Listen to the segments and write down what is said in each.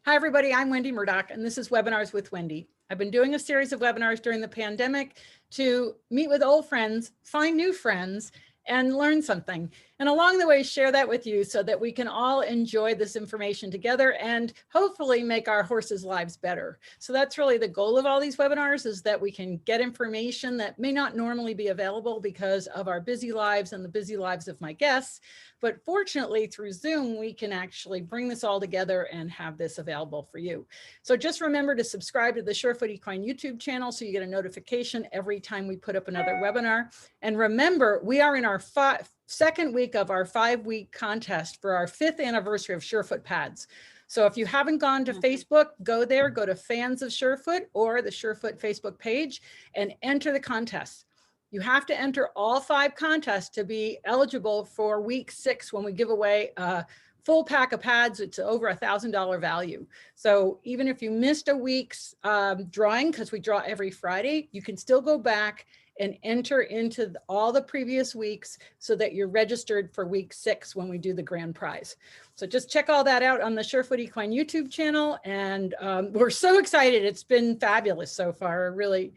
Hi, everybody. I'm Wendy Murdoch, and this is Webinars with Wendy. I've been doing a series of webinars during the pandemic to meet with old friends, find new friends, and learn something. And along the way, share that with you so that we can all enjoy this information together and hopefully make our horses' lives better. So that's really the goal of all these webinars, is that we can get information that may not normally be available because of our busy lives and the busy lives of my guests. But fortunately, through Zoom, we can actually bring this all together and have this available for you. So just remember to subscribe to the Surefoot Equine YouTube channel so you get a notification every time we put up another webinar. And remember, we are in our second week of our 5-week contest for our 5th anniversary of Surefoot pads. So if you haven't gone to Facebook, go there, go to Fans of Surefoot or the Surefoot Facebook page and enter the contest. You have to enter all 5 contests to be eligible for week 6 when we give away a full pack of pads. It's over $1,000 value. So even if you missed a week's drawing, because we draw every Friday, you can still go back and enter into all the previous weeks so that you're registered for week 6 when we do the grand prize. So just check all that out on the Surefoot Equine YouTube channel. And we're so excited. It's been fabulous so far. Really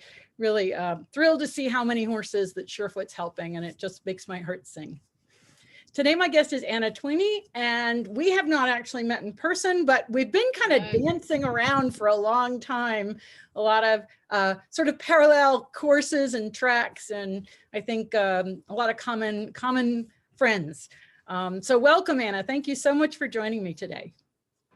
thrilled to see how many horses that Surefoot's helping, and it just makes my heart sing. Today, my guest is Anna Twinney, and we have not actually met in person, but we've been kind of dancing around for a long time, a lot of sort of parallel courses and tracks, and I think a lot of common friends. So welcome, Anna. Thank you so much for joining me today.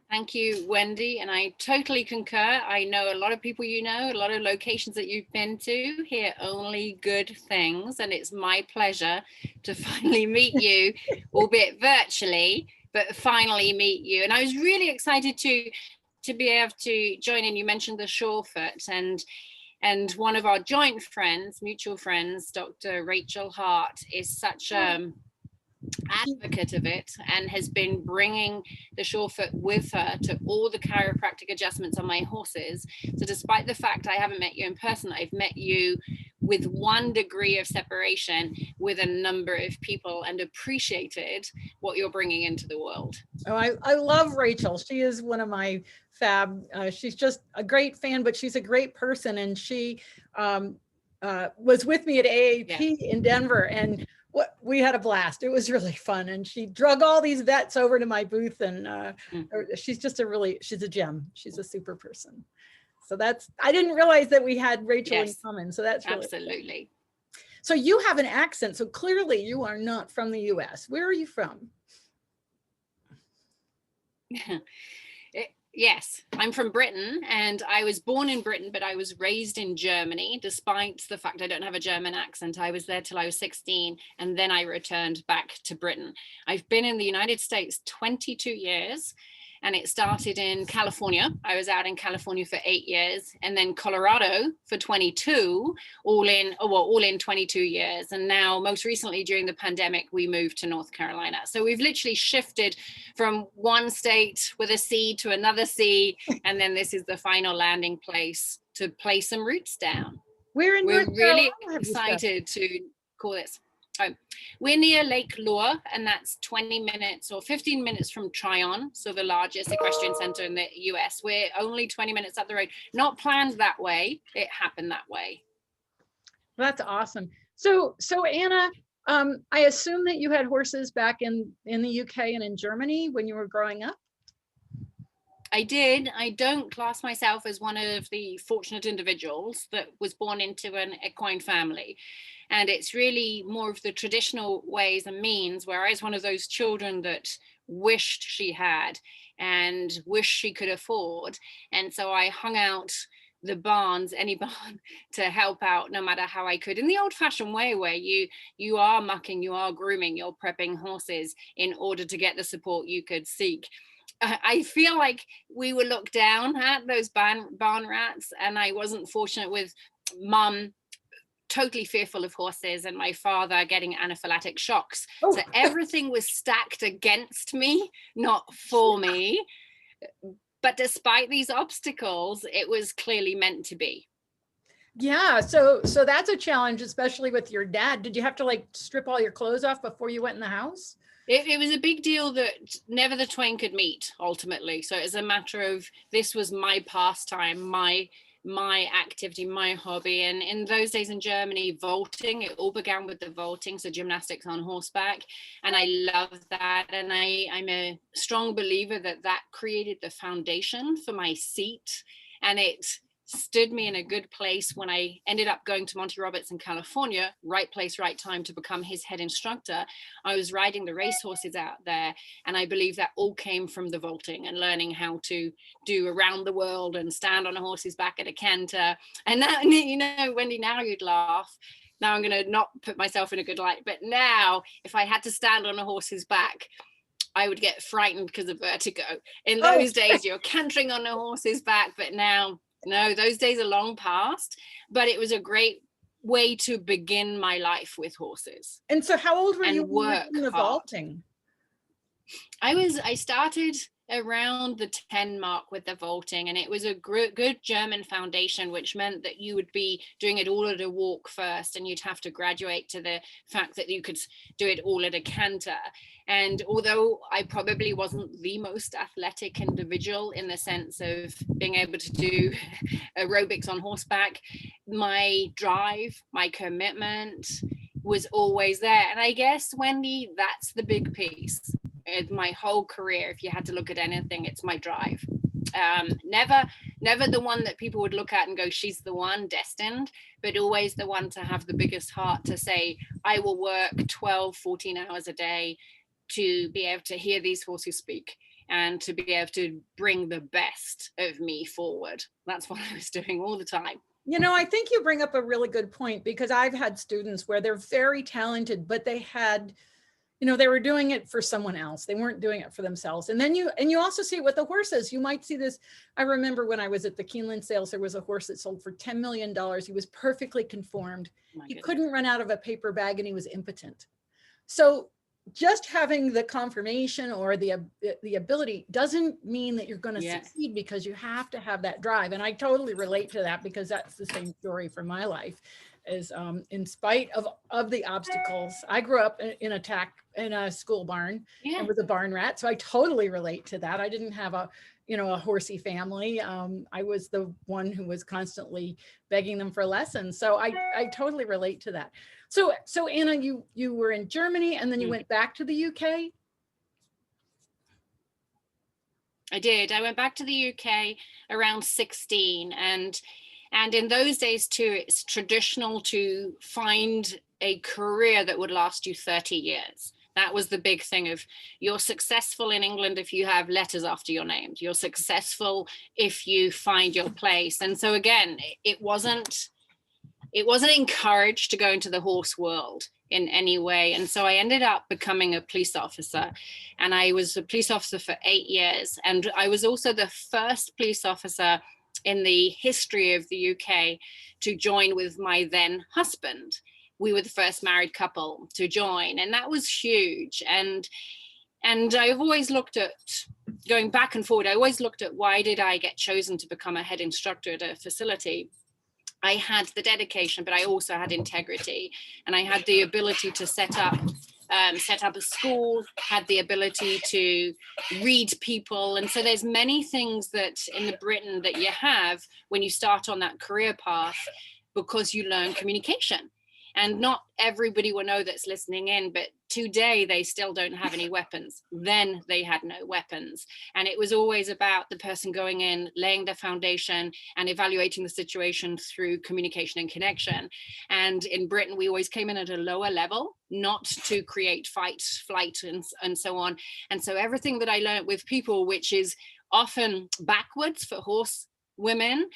Thank you, Wendy, and I totally concur. I know a lot of people you know, a lot of locations that you've been to, hear only good things, and it's my pleasure to finally meet you, albeit virtually, but finally meet you. And I was really excited to be able to join in. You mentioned the Surefoot, and one of our joint friends, mutual friends, Dr. Rachel Hart, is such advocate of it and has been bringing the Surefoot with her to all the chiropractic adjustments on my horses. So despite the fact I haven't met you in person, I've met you with 1 degree of separation with a number of people and appreciated what you're bringing into the world. Oh, I love Rachel. She is one of my fab. She's just a great fan, but she's a great person. And she was with me at AAP in Denver, and we had a blast. It was really fun. And she drug all these vets over to my booth, and she's just she's a gem. She's a super person. So I didn't realize that we had Rachel in common. So that's really absolutely fun. So you have an accent. So clearly you are not from the US. Where are you from? Yes, I'm from Britain, and I was born in Britain, but I was raised in Germany. Despite the fact I don't have a German accent, I was there till I was 16, and then I returned back to Britain. I've been in the United States 22 years, and it started in California. I was out in California for 8 years, and then Colorado for 22, all in 22 years. And now, most recently during the pandemic, we moved to North Carolina. So we've literally shifted from one state with a C to another C, and then this is the final landing place to play some roots down. We're really excited to call this. We're near Lake Lure, and that's 20 minutes or 15 minutes from Tryon, so the largest equestrian center in the US. We're only 20 minutes up the road. Not planned that way, it happened that way. That's awesome. So Anna, I assume that you had horses back in the UK and in Germany when you were growing up? I did. I don't class myself as one of the fortunate individuals that was born into an equine family. And it's really more of the traditional ways and means, where I was one of those children that wished she had and wished she could afford. And so I hung out the barns, any barn, to help out no matter how I could, in the old-fashioned way, where you are mucking, you are grooming, you're prepping horses in order to get the support you could seek. I feel like we were looked down at, those barn rats, and I wasn't fortunate with mum totally fearful of horses and my father getting anaphylactic shocks. So everything was stacked against me, not for me. But despite these obstacles, it was clearly meant to be. Yeah, so that's a challenge, especially with your dad. Did you have to like strip all your clothes off before you went in the house? It was a big deal that never the twain could meet ultimately. So it's a matter of, this was my pastime, my activity, my hobby. And in those days in Germany, vaulting, it all began with the vaulting, so gymnastics on horseback. And I love that. And I'm a strong believer that that created the foundation for my seat. And it stood me in a good place when I ended up going to Monty Roberts in California, right place, right time to become his head instructor. I was riding the racehorses out there. And I believe that all came from the vaulting and learning how to do around the world and stand on a horse's back at a canter. And that, you know, Wendy, now you'd laugh. Now I'm going to not put myself in a good light. But now if I had to stand on a horse's back, I would get frightened because of vertigo. In those days, you're cantering on a horse's back, but now, no, those days are long past, but it was a great way to begin my life with horses. And so how old were you work in the vaulting? I started around the 10 mark with the vaulting, and it was a good German foundation, which meant that you would be doing it all at a walk first, and you'd have to graduate to the fact that you could do it all at a canter. And although I probably wasn't the most athletic individual in the sense of being able to do aerobics on horseback, my drive, my commitment was always there. And I guess, Wendy, that's the big piece. My whole career, if you had to look at anything, it's my drive. Never the one that people would look at and go, she's the one destined, but always the one to have the biggest heart to say, I will work 12, 14 hours a day to be able to hear these horses speak and to be able to bring the best of me forward. That's what I was doing all the time. You know, I think you bring up a really good point, because I've had students where they're very talented, but they had, you know, they were doing it for someone else. They weren't doing it for themselves. And then you also see it with the horses. You might see this. I remember when I was at the Keeneland sales, there was a horse that sold for $10 million. He was perfectly conformed. He couldn't run out of a paper bag, and he was impotent. So just having the confirmation or the ability doesn't mean that you're going to succeed, because you have to have that drive. And I totally relate to that, because that's the same story for my life. Is in spite of the obstacles, I grew up in a school barn and was a barn rat. So I totally relate to that. I didn't have a horsey family. I was the one who was constantly begging them for lessons. So I totally relate to that. So Anna, you were in Germany, and then you went back to the UK? I did. I went back to the UK around 16, and in those days too, it's traditional to find a career that would last you 30 years. That was the big thing of, you're successful in England if you have letters after your name. You're successful if you find your place. And so again, it wasn't encouraged to go into the horse world in any way. And so I ended up becoming a police officer, and I was a police officer for 8 years. And I was also the first police officer in the history of the UK to join with my then husband. We were the first married couple to join, and that was huge. And I've always looked at, going back and forward, I always looked at, why did I get chosen to become a head instructor at a facility? I had the dedication, but I also had integrity, and I had the ability to set up a school, had the ability to read people. And so there's many things that in the Britain that you have when you start on that career path, because you learn communication. And not everybody will know that's listening in, but today they still don't have any weapons. Then they had no weapons. And it was always about the person going in, laying the foundation and evaluating the situation through communication and connection. And in Britain, we always came in at a lower level, not to create fight, flight, and so on. And so everything that I learned with people, which is often backwards for horse women,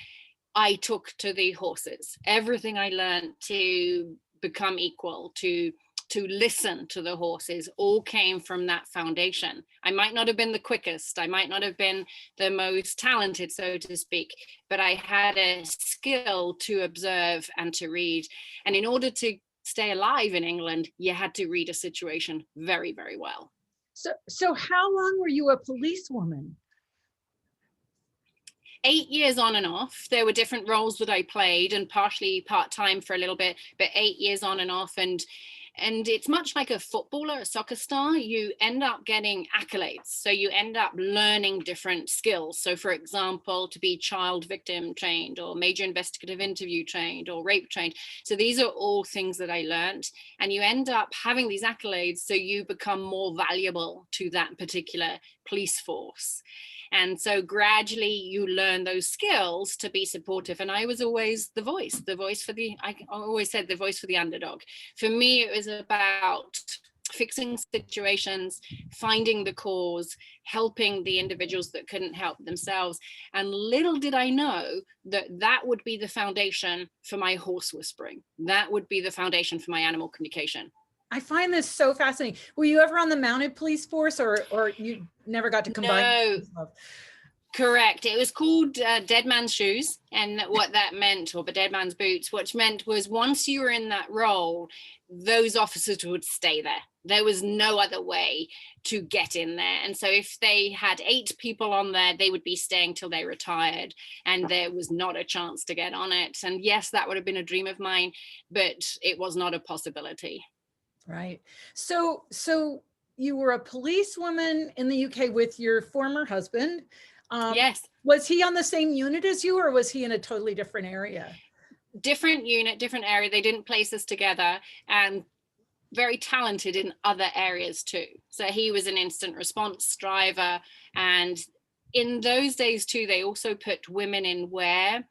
I took to the horses. Everything I learned to become equal, to listen to the horses, all came from that foundation. I might not have been the quickest, I might not have been the most talented, so to speak, but I had a skill to observe and to read. And in order to stay alive in England, you had to read a situation very, very well. So how long were you a policewoman? 8 years on and off. There were different roles that I played, and partially part-time for a little bit, but 8 years on and off. And And it's much like a footballer, a soccer star. You end up getting accolades. So you end up learning different skills. So for example, to be child victim trained or major investigative interview trained or rape trained. So these are all things that I learned. And you end up having these accolades so you become more valuable to that particular police force. And so gradually you learn those skills to be supportive. And I was always the voice for the, I always said the voice for the underdog. For me, it was about fixing situations, finding the cause, helping the individuals that couldn't help themselves. And little did I know that that would be the foundation for my horse whispering. That would be the foundation for my animal communication. I find this so fascinating. Were you ever on the mounted police force, or you never got to combine? No, correct. It was called dead man's shoes. And what that meant, or the dead man's boots, which meant was once you were in that role, those officers would stay there. There was no other way to get in there. And so if they had 8 people on there, they would be staying till they retired, and there was not a chance to get on it. And yes, that would have been a dream of mine, but it was not a possibility. Right. So you were a policewoman in the UK with your former husband. Yes. Was he on the same unit as you, or was he in a totally different area? Different unit, different area. They didn't place us together, and very talented in other areas too. So he was an instant response driver. And in those days too, they also put women in where,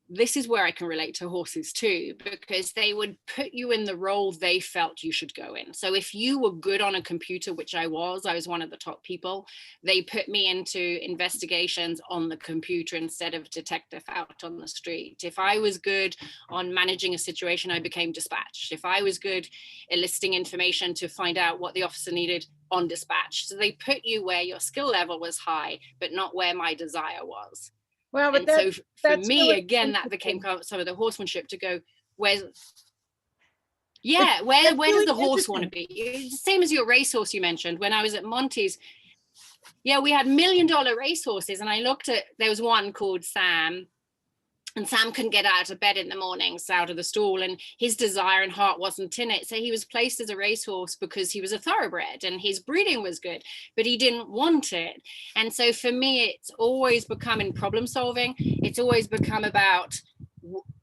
this is where I can relate to horses too, because they would put you in the role they felt you should go in. So if you were good on a computer, which I was one of the top people, they put me into investigations on the computer instead of detective out on the street. If I was good on managing a situation, I became dispatch. If I was good eliciting information to find out what the officer needed, on dispatch. So they put you where your skill level was high, but not where my desire was. Well, but and so for me, really again, that became some of the horsemanship to go, where does really the horse want to be? It's the same as your racehorse you mentioned. When I was at Monty's, yeah, we had $1 million racehorses, and I looked at, there was one called Sam, and Sam couldn't get out of bed in the mornings, out of the stall, and his desire and heart wasn't in it. So he was placed as a racehorse because he was a thoroughbred and his breeding was good, but he didn't want it. And so for me, it's always become in problem solving. It's always become about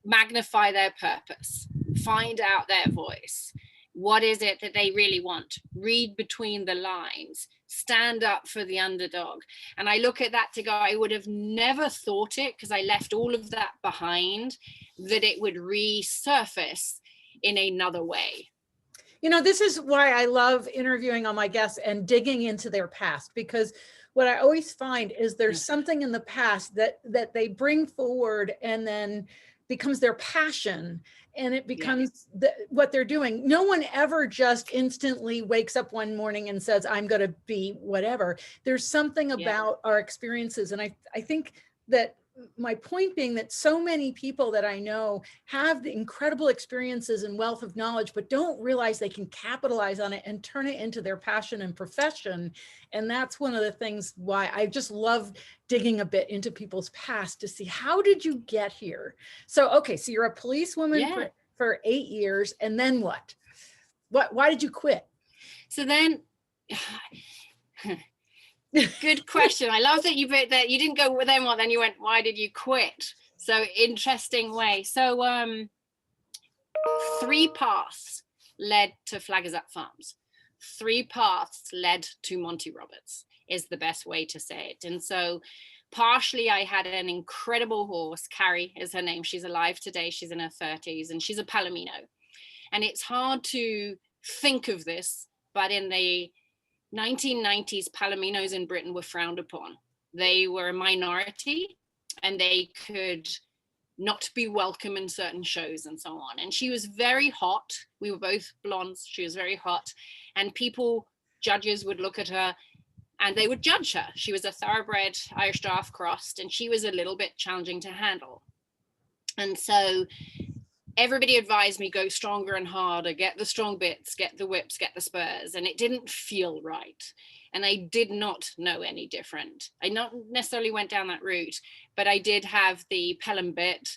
magnify their purpose, find out their voice. What is it that they really want? Read between the lines, stand up for the underdog. And I look at that to go, I would have never thought it, because I left all of that behind, that it would resurface in another way. You know, this is why I love interviewing all my guests and digging into their past, because what I always find is there's something in the past that they bring forward and then becomes their passion, and it becomes what they're doing. No one ever just instantly wakes up one morning and says, I'm going to be whatever. There's something about our experiences. And I think that my point being that so many people that I know have the incredible experiences and wealth of knowledge, but don't realize they can capitalize on it and turn it into their passion and profession. And that's one of the things why I just love digging a bit into people's past to see, how did you get here? So, okay, so you're a policewoman for 8 years, and then what? Why did you quit? So then, good question. I love that you didn't go with them. Then you went, why did you quit? So interesting way. So 3 paths led to Flaggers Up Farms. 3 paths led to Monty Roberts is the best way to say it. And so partially I had an incredible horse. Carrie is her name. She's alive today. She's in her 30s, and she's a Palomino. And it's hard to think of this, but in the 1990s, Palominos in Britain were frowned upon. They were a minority, and they could not be welcome in certain shows and so on. And she was very hot. We were both blondes. She was very hot. And judges would look at her and they would judge her. She was a thoroughbred Irish Draft crossed, and she was a little bit challenging to handle. And so everybody advised me, go stronger and harder, get the strong bits, get the whips, get the spurs. And it didn't feel right. And I did not know any different. I not necessarily went down that route, but I did have the Pelham bit.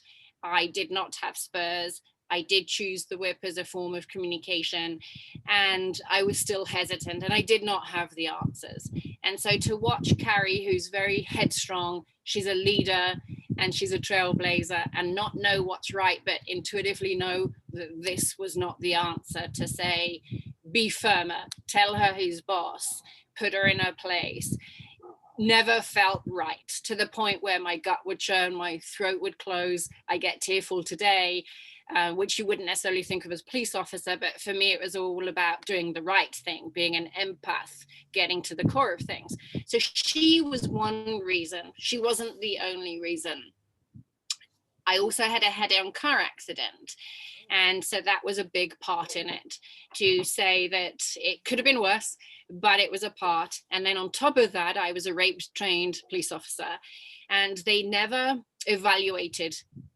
I did not have spurs. I did choose the whip as a form of communication, and I was still hesitant, and I did not have the answers. And so to watch Carrie, who's very headstrong, she's a leader and she's a trailblazer, and not know what's right, but intuitively know that this was not the answer, to say, be firmer, tell her who's boss, put her in her place, never felt right, to the point where my gut would churn, my throat would close. I get tearful today, which you wouldn't necessarily think of as a police officer, but for me, it was all about doing the right thing, being an empath, getting to the core of things. So she was one reason. She wasn't the only reason. I also had a head-on car accident. And so that was a big part in it, to say that it could have been worse, but it was a part. And then on top of that, I was a rape-trained police officer, and they never evaluated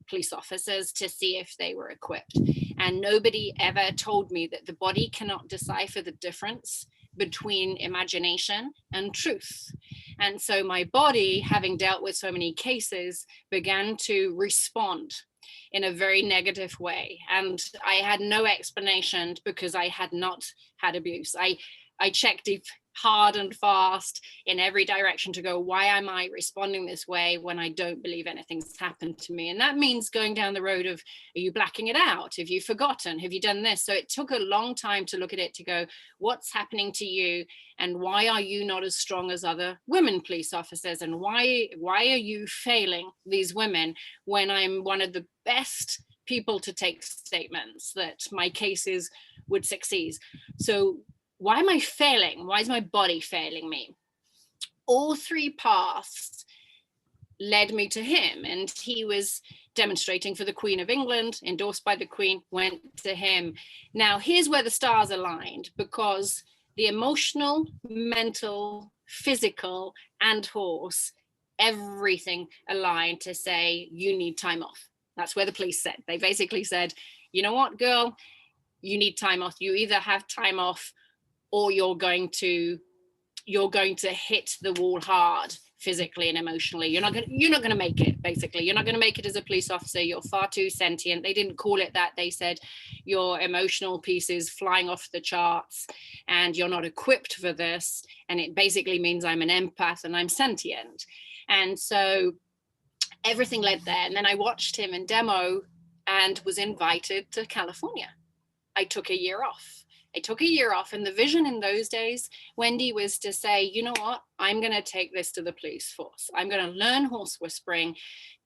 police officers to see if they were equipped. And nobody ever told me that the body cannot decipher the difference between imagination and truth. And so my body, having dealt with so many cases, began to respond in a very negative way. And I had no explanation, because I had not had abuse. I checked deep, hard and fast in every direction to go, why am I responding this way when I don't believe anything's happened to me? And that means going down the road of, are you blacking it out? Have you forgotten? Have you done this? So it took a long time to look at it, to go, what's happening to you? And why are you not as strong as other women police officers? And why are you failing these women when I'm one of the best people to take statements that my cases would succeed? So why am I failing? Why is my body failing me? All three paths led me to him, and he was demonstrating for the Queen of England, endorsed by the Queen, went to him. Now, here's where the stars aligned, because the emotional, mental, physical, and horse, everything aligned to say, you need time off. That's where the police said. They basically said, you know what, girl, you need time off. You either have time off, or you're going to hit the wall hard, physically and emotionally. You're not going to make it, basically. You're not going to make it as a police officer. You're far too sentient. They didn't call it that. They said your emotional piece is flying off the charts and you're not equipped for this. And it basically means I'm an empath and I'm sentient. And so everything led there. And then I watched him in demo and was invited to California. I took a year off. And the vision in those days, Wendy, was to say, you know what, I'm going to take this to the police force. I'm going to learn horse whispering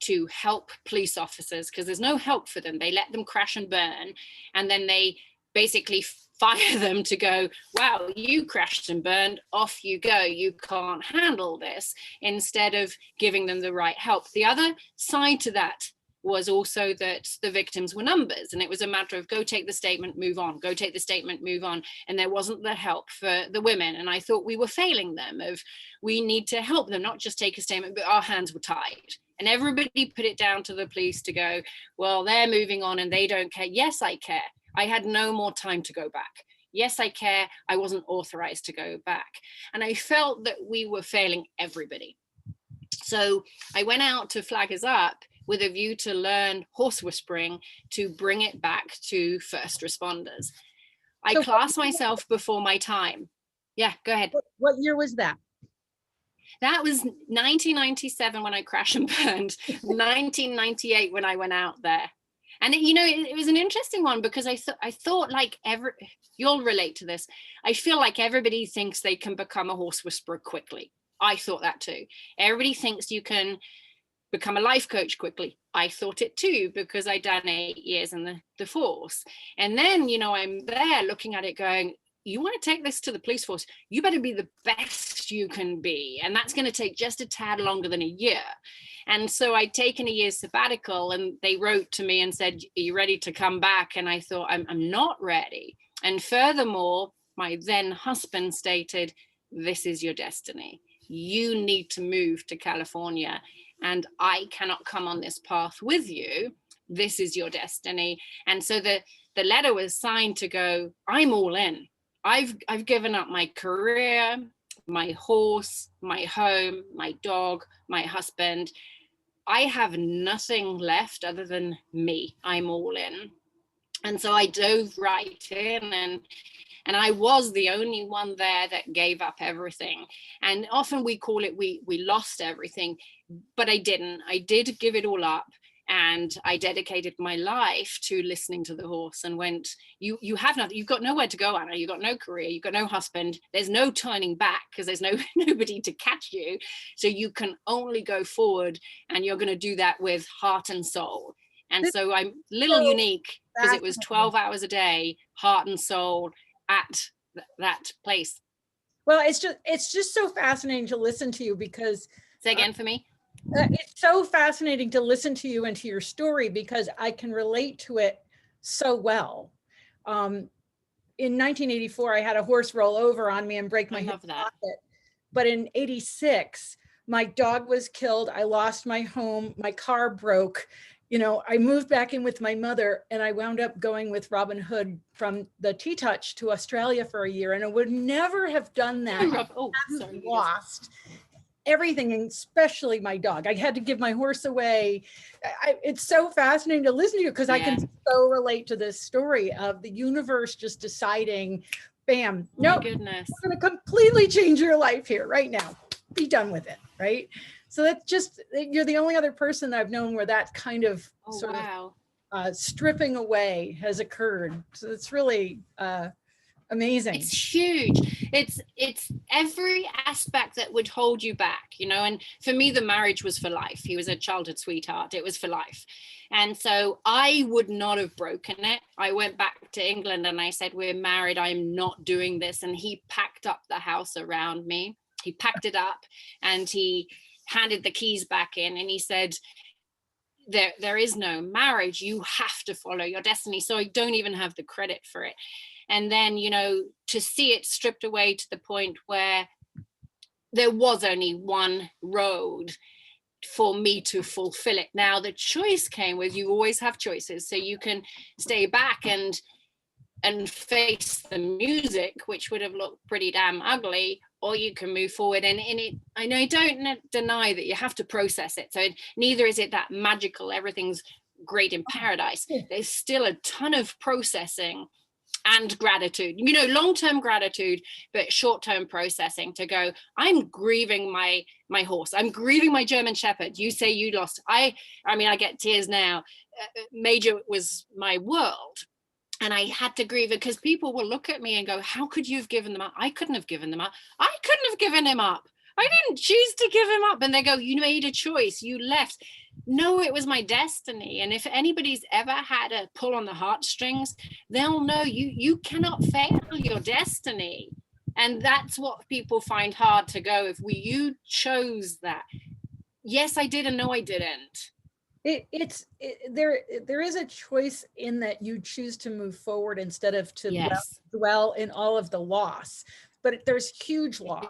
to help police officers, because there's no help for them. They let them crash and burn, and then they basically fire them to go, wow, you crashed and burned, off you go, you can't handle this, instead of giving them the right help. The other side to that was also that the victims were numbers, and it was a matter of go take the statement, move on, go take the statement, move on. And there wasn't the help for the women. And I thought we were failing them, of we need to help them, not just take a statement, but our hands were tied. And everybody put it down to the police to go, well, they're moving on and they don't care. Yes, I care. I had no more time to go back. Yes, I care. I wasn't authorized to go back. And I felt that we were failing everybody. So I went out to Flaggers Up with a view to learn horse whispering, to bring it back to first responders. I class myself before my time. Yeah, go ahead. What year was that? That was 1997 when I crashed and burned, 1998 when I went out there. And it was an interesting one, because I thought like you'll relate to this. I feel like everybody thinks they can become a horse whisperer quickly. I thought that too. Everybody thinks you can become a life coach quickly. I thought it too, because I'd done 8 years in the force. And then, I'm there looking at it going, you want to take this to the police force, you better be the best you can be. And that's going to take just a tad longer than a year. And so I'd taken a year's sabbatical, and they wrote to me and said, are you ready to come back? And I thought, I'm not ready. And furthermore, my then husband stated, this is your destiny. You need to move to California, and I cannot come on this path with you. This is your destiny. And so the letter was signed to go, I'm all in. I've given up my career, my horse, my home, my dog, my husband. I have nothing left other than me. I'm all in. And so I dove right in, and I was the only one there that gave up everything. And often we call it, we lost everything, but I didn't. I did give it all up. And I dedicated my life to listening to the horse, and went, you have nothing, you've got nowhere to go, Anna, you've got no career, you've got no husband, there's no turning back because there's nobody to catch you. So you can only go forward, and you're going to do that with heart and soul. And so I'm a little unique because it was 12 hours a day, heart and soul at that place. Well, it's just so fascinating to listen to you, because say again for me. It's so fascinating to listen to you and to your story, because I can relate to it so well. In 1984, I had a horse roll over on me and break my hip pocket. But in 86, my dog was killed. I lost my home. My car broke. You know, I moved back in with my mother, and I wound up going with Robin Hood from the T-Touch to Australia for a year. And I would never have done that. Lost everything, especially my dog. I had to give my horse away. It's so fascinating to listen to you, because I can so relate to this story of the universe just deciding, bam, no, goodness, we're going to completely change your life here right now. Be done with it, right? So that's just, you're the only other person that I've known where that kind of stripping away has occurred. So it's really amazing. It's huge. It's every aspect that would hold you back, you know. And for me, the marriage was for life. He was a childhood sweetheart. It was for life. And so I would not have broken it. I went back to England and I said, we're married, I'm not doing this. And he packed up the house around me. He packed it up and he handed the keys back in, and he said, there is no marriage. You have to follow your destiny. So I don't even have the credit for it. And then, you know, to see it stripped away to the point where there was only one road for me to fulfill it. Now, the choice came with, you always have choices. So you can stay back and face the music, which would have looked pretty damn ugly, or you can move forward. And I don't deny that you have to process it. So neither is it that magical, everything's great in paradise. There's still a ton of processing and gratitude, you know, long-term gratitude, but short-term processing, to go, I'm grieving my horse, I'm grieving my German Shepherd. You say you lost, I mean, I get tears now. Major was my world. And I had to grieve it, because people will look at me and go, how could you have given them up? I couldn't have given them up. I couldn't have given him up. I didn't choose to give him up. And they go, you made a choice, you left. No, it was my destiny. And if anybody's ever had a pull on the heartstrings, they'll know you cannot fail your destiny. And that's what people find hard to go, if you chose that. Yes, I did, and no, I didn't. There is a choice in that you choose to move forward instead of to dwell in all of the loss. But there's huge loss,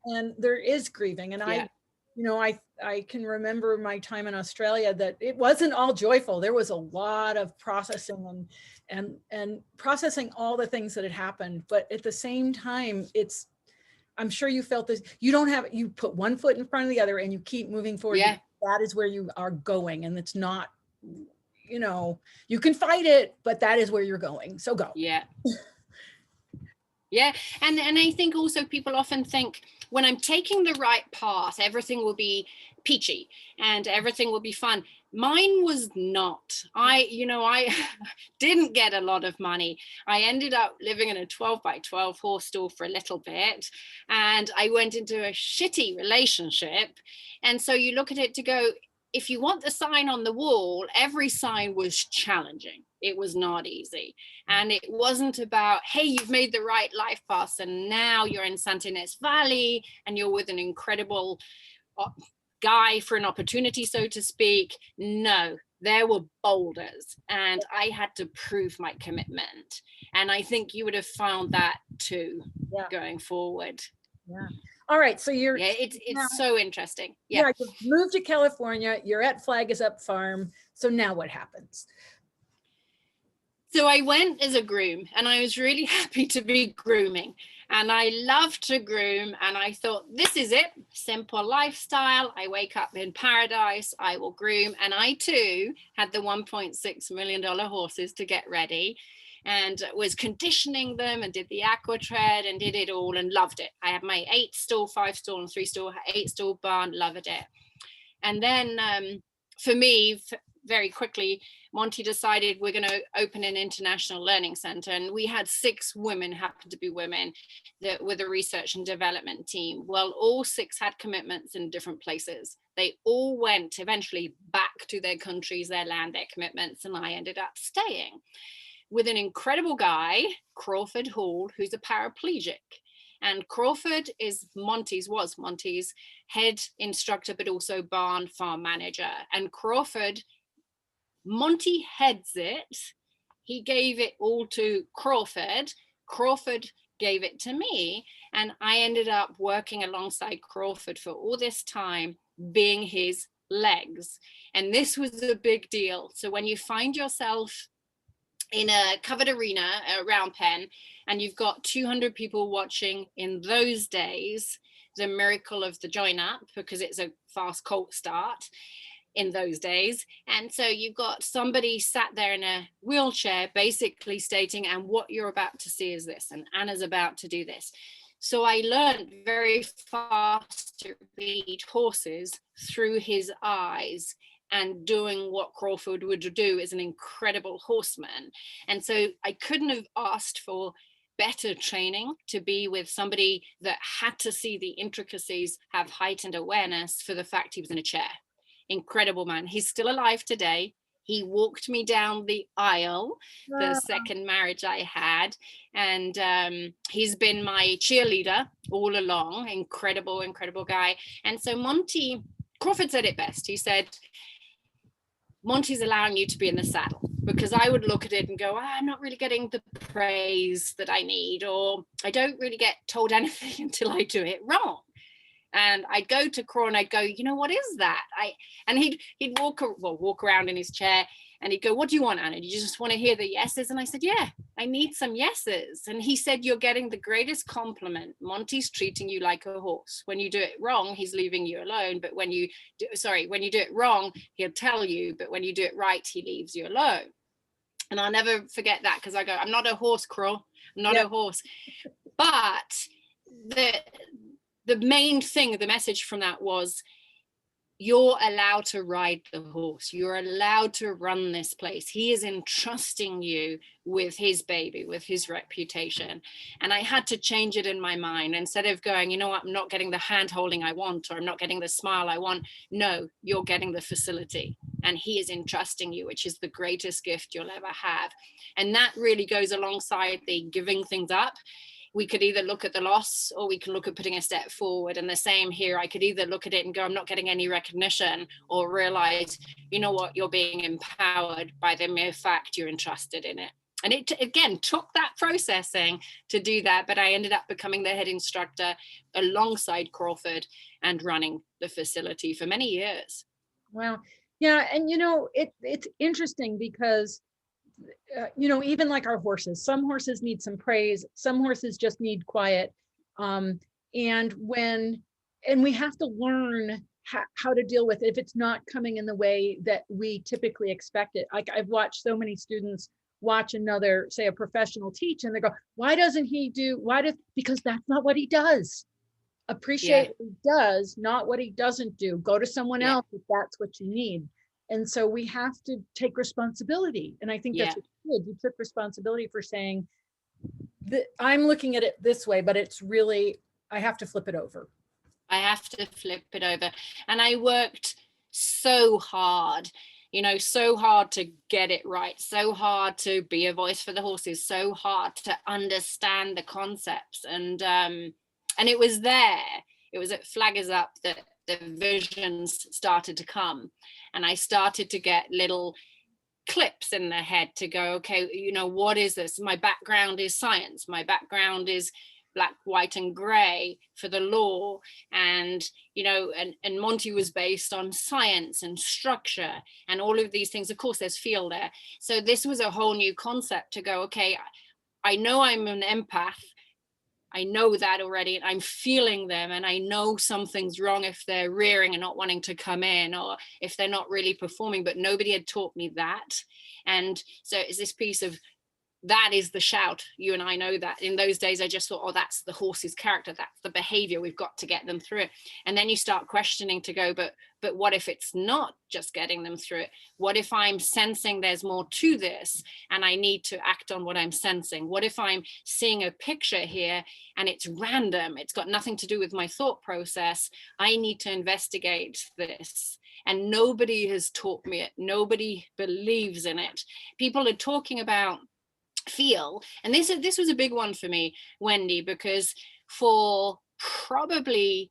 and there is grieving. And I can remember my time in Australia, that it wasn't all joyful. There was a lot of processing and processing all the things that had happened. But at the same time, I'm sure you felt this. You put one foot in front of the other and you keep moving forward. Yeah. That is where you are going. And it's not, you know, you can fight it, but that is where you're going. So go. Yeah. Yeah. And I think also people often think, when I'm taking the right path, everything will be peachy and everything will be fun. Mine was not. I didn't get a lot of money. I ended up living in a 12x12 horse stall for a little bit, and I went into a shitty relationship. And so you look at it to go, if you want the sign on the wall, every sign was challenging. It was not easy. And it wasn't about, hey, you've made the right life path and now you're in Santa Ynez Valley and you're with an incredible guy for an opportunity, so to speak. No, there were boulders, and I had to prove my commitment. And I think you would have found that too, going forward. Yeah. All right. So it's now, so interesting. Yeah. You moved to California. You're at Flag is Up Farm. So now what happens? So I went as a groom, and I was really happy to be grooming, and I loved to groom, and I thought, this is it, simple lifestyle. I wake up in paradise, I will groom. And I too had the $1.6 million horses to get ready, and was conditioning them and did the aqua tread and did it all and loved it. I had my 8-stall, 5-stall and 3-stall, 8-stall barn, loved it. And then for me, very quickly, Monty decided we're going to open an international learning center. And we had 6 women, happened to be women, that were the research and development team. Well, all 6 had commitments in different places. They all went eventually back to their countries, their land, their commitments. And I ended up staying with an incredible guy, Crawford Hall, who's a paraplegic. And Crawford was Monty's head instructor, but also barn farm manager. And Monty heads it. He gave it all to Crawford. Crawford gave it to me. And I ended up working alongside Crawford for all this time, being his legs. And this was a big deal. So when you find yourself in a covered arena, a round pen, and you've got 200 people watching in those days, the miracle of the join up, because it's a fast colt start in those days. And so you've got somebody sat there in a wheelchair basically stating, and what you're about to see is this, and Anna's about to do this. So I learned very fast to read horses through his eyes, and doing what Crawford would do as an incredible horseman. And so I couldn't have asked for better training to be with somebody that had to see the intricacies, have heightened awareness for the fact he was in a chair. Incredible man. He's still alive today. He walked me down the aisle, the second marriage I had. And he's been my cheerleader all along. Incredible, incredible guy. And so Crawford said it best. He said, Monty's allowing you to be in the saddle, because I would look at it and go, I'm not really getting the praise that I need, or I don't really get told anything until I do it wrong. And I'd go to Craw and I'd go, what is that? And he'd walk around in his chair, and he'd go, what do you want, Anna? Do you just want to hear the yeses? And I said, yeah, I need some yeses. And he said, you're getting the greatest compliment. Monty's treating you like a horse. When you do it wrong, he's leaving you alone. But when you do it wrong, he'll tell you. But when you do it right, he leaves you alone. And I'll never forget that, because I go, I'm not a horse, Craw. I'm not a horse. But the main thing, the message from that was, you're allowed to ride the horse. You're allowed to run this place. He is entrusting you with his baby, with his reputation. And I had to change it in my mind. Instead of going, what, I'm not getting the hand holding I want, or I'm not getting the smile I want. No, you're getting the facility, and he is entrusting you, which is the greatest gift you'll ever have. And that really goes alongside the giving things up. We could either look at the loss, or we can look at putting a step forward. And the same here, I could either look at it and go, I'm not getting any recognition, or realize, what, you're being empowered by the mere fact you're entrusted in it. And it, again, took that processing to do that. But I ended up becoming the head instructor alongside Crawford and running the facility for many years. Wow. Yeah. And, it's interesting because even like our horses, some horses need some praise, some horses just need quiet. And we have to learn how to deal with it if it's not coming in the way that we typically expect it. Like, I've watched so many students watch another, say, a professional teach, and they go, because that's not what he does. Appreciate what he does, not what he doesn't do. Go to someone else if that's what you need. And so we have to take responsibility. And I think that's what you did. You took responsibility for saying, I'm looking at it this way, but it's really, I have to flip it over. I have to flip it over. And I worked so hard, so hard to get it right, so hard to be a voice for the horses, so hard to understand the concepts. And it was there. It was at Flaggers Up that the visions started to come. And I started to get little clips in the head to go, okay, what is this? My background is science. My background is black, white, and gray for the law. And, you know, and Monty was based on science and structure and all of these things. Of course, there's feel there. So this was a whole new concept to go, okay, I know I'm an empath. I know that already, and I'm feeling them, and I know something's wrong if they're rearing and not wanting to come in, or if they're not really performing, but nobody had taught me that. And so it's this piece of, that is the shout. You and I know that. In those days, I just thought, oh, that's the horse's character. That's the behavior. We've got to get them through it. And then you start questioning to go, but what if it's not just getting them through it? What if I'm sensing there's more to this and I need to act on what I'm sensing? What if I'm seeing a picture here and it's random? It's got nothing to do with my thought process. I need to investigate this. And nobody has taught me it. Nobody believes in it. People are talking about feel, and this was a big one for me, Wendy, because for probably,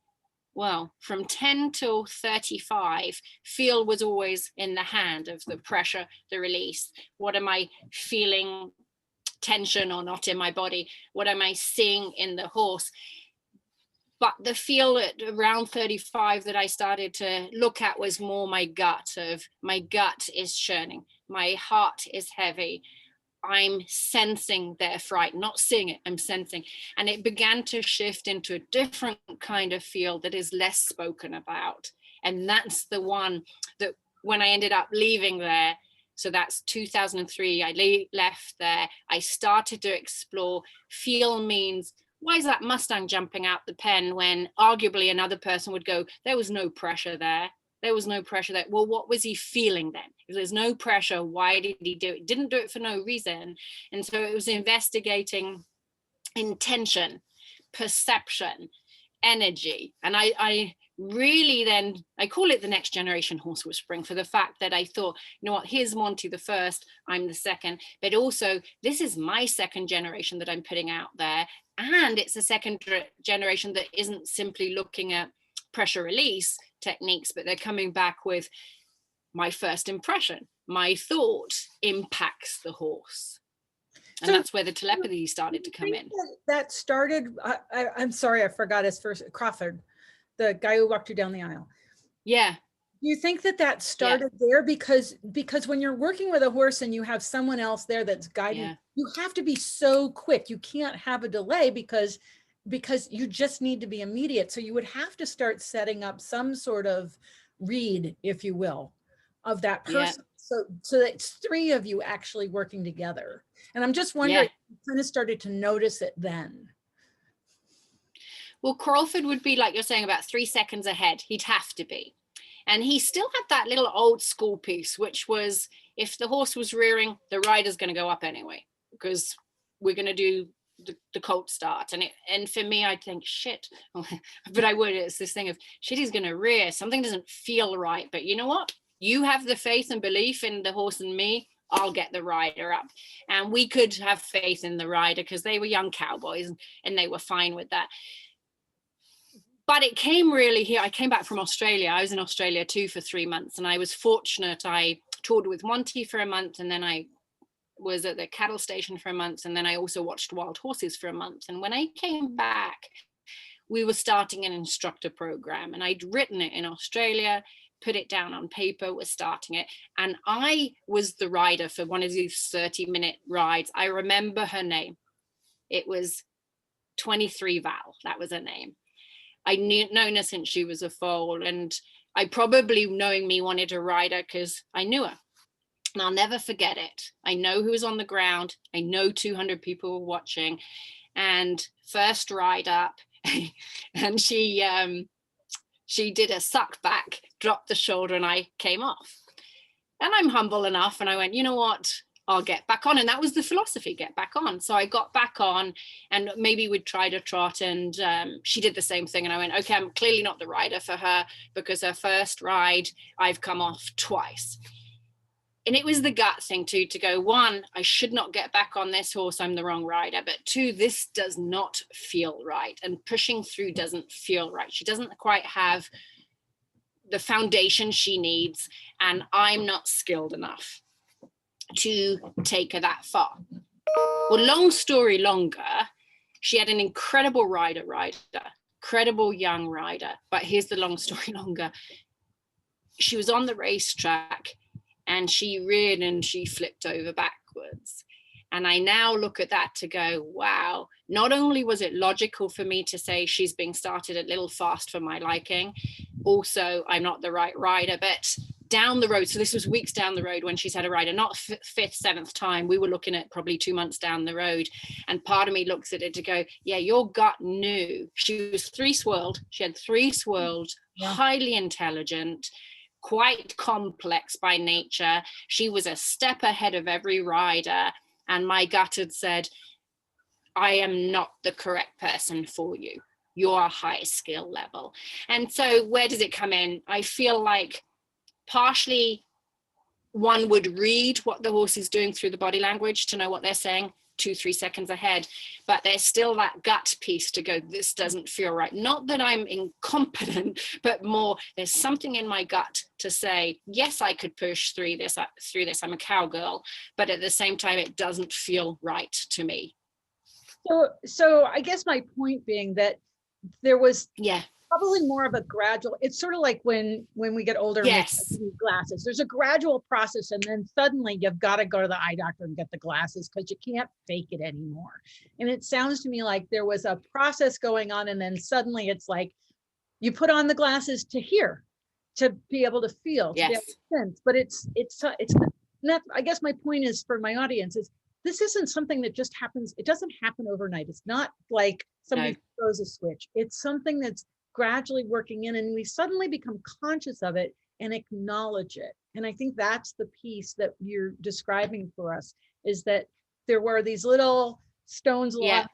well, from 10 till 35, feel was always in the hand of the pressure, the release. What am I feeling, tension or not in my body? What am I seeing in the horse? But the feel at around 35 that I started to look at was more my gut, of my gut is churning, my heart is heavy, I'm sensing their fright, not seeing it, I'm sensing. And it began to shift into a different kind of feel that is less spoken about. And that's the one that when I ended up leaving there, so that's 2003, I left there, I started to explore feel means, why is that Mustang jumping out the pen when arguably another person would go, there was no pressure there. There was no pressure there. Well, what was he feeling then? If there's no pressure, why did he do it? Didn't do it for no reason. And so it was investigating intention, perception, energy. And I really then, I call it the next generation horse whispering, for the fact that I thought, you know what, here's Monty the first, I'm the second, but also this is my second generation that I'm putting out there. And it's a second generation that isn't simply looking at pressure release techniques, but they're coming back with my first impression, my thought impacts the horse. And so that's where the telepathy started to come in. That started, I'm sorry, I forgot his first, Crawford, the guy who walked you down the aisle. Yeah. Do you think that started there? Because when you're working with a horse and you have someone else there that's guiding, you have to be so quick. You can't have a delay because you just need to be immediate. So you would have to start setting up some sort of read, if you will, of that person. So that it's three of you actually working together. And I'm just wondering, you kind of started to notice it then. Well, Crawford would be, like you're saying, about 3 seconds ahead. He'd have to be. And he still had that little old school piece, which was, if the horse was rearing, the rider's going to go up anyway, because we're going to do the colt start. And for me, I'd think, shit, but it's this thing of, shit, he's going to rear. Something doesn't feel right. But you know what? You have the faith and belief in the horse and me. I'll get the rider up. And we could have faith in the rider because they were young cowboys and they were fine with that. But it came really here. I came back from Australia. I was in Australia too for 3 months, and I was fortunate. I toured with Monty for a month, and then I was at the cattle station for a month, and then I also watched wild horses for a month. And when I came back, we were starting an instructor program, and I'd written it in Australia, put it down on paper, was starting it. And I was the rider for one of these 30-minute rides. I remember her name. It was 23 Val. That was her name. I'd known her since she was a foal, and I probably, knowing me, wanted a rider because I knew her. And I'll never forget it. I know who was on the ground. I know 200 people were watching. And first ride up, and she did a suck back, dropped the shoulder, and I came off. And I'm humble enough, and I went, you know what? I'll get back on. And that was the philosophy, get back on. So I got back on, and maybe we'd try to trot, and she did the same thing. And I went, okay, I'm clearly not the rider for her, because her first ride, I've come off twice. And it was the gut thing too, to go, one, I should not get back on this horse, I'm the wrong rider. But two, this does not feel right. And pushing through doesn't feel right. She doesn't quite have the foundation she needs. And I'm not skilled enough to take her that far. Well, long story longer, She had an incredible incredible young rider. But here's the long story longer. She was on the racetrack and she reared and she flipped over backwards. And I now look at that to go, wow, not only was it logical for me to say she's being started a little fast for my liking, also I'm not the right rider, but down the road, so this was weeks down the road when she's had a rider, not fifth, seventh time, we were looking at probably 2 months down the road. And part of me looks at it to go, yeah, your gut knew. She was 3-swirled. She had 3 swirled, highly intelligent, quite complex by nature. She was a step ahead of every rider. And my gut had said, I am not the correct person for you. You're a high skill level. And so where does it come in? I feel like partially one would read what the horse is doing through the body language to know what they're saying 2-3 seconds ahead, but there's still that gut piece to go, this doesn't feel right. Not that I'm incompetent, but more there's something in my gut to say, yes, I could push through this, I'm a cowgirl, but at the same time, it doesn't feel right to me. So I guess my point being that there was probably more of a gradual, it's sort of like when we get older, yes, and we need glasses, there's a gradual process, and then suddenly you've got to go to the eye doctor and get the glasses because you can't fake it anymore. And it sounds to me like there was a process going on, and then suddenly it's like you put on the glasses to hear, to be able to feel, to be able to sense. But it's not, I guess my point is for my audience is this isn't something that just happens. It doesn't happen overnight. It's not like somebody throws a switch. It's something that's gradually working in, and we suddenly become conscious of it and acknowledge it. And I think that's the piece that you're describing for us, is that there were these little stones along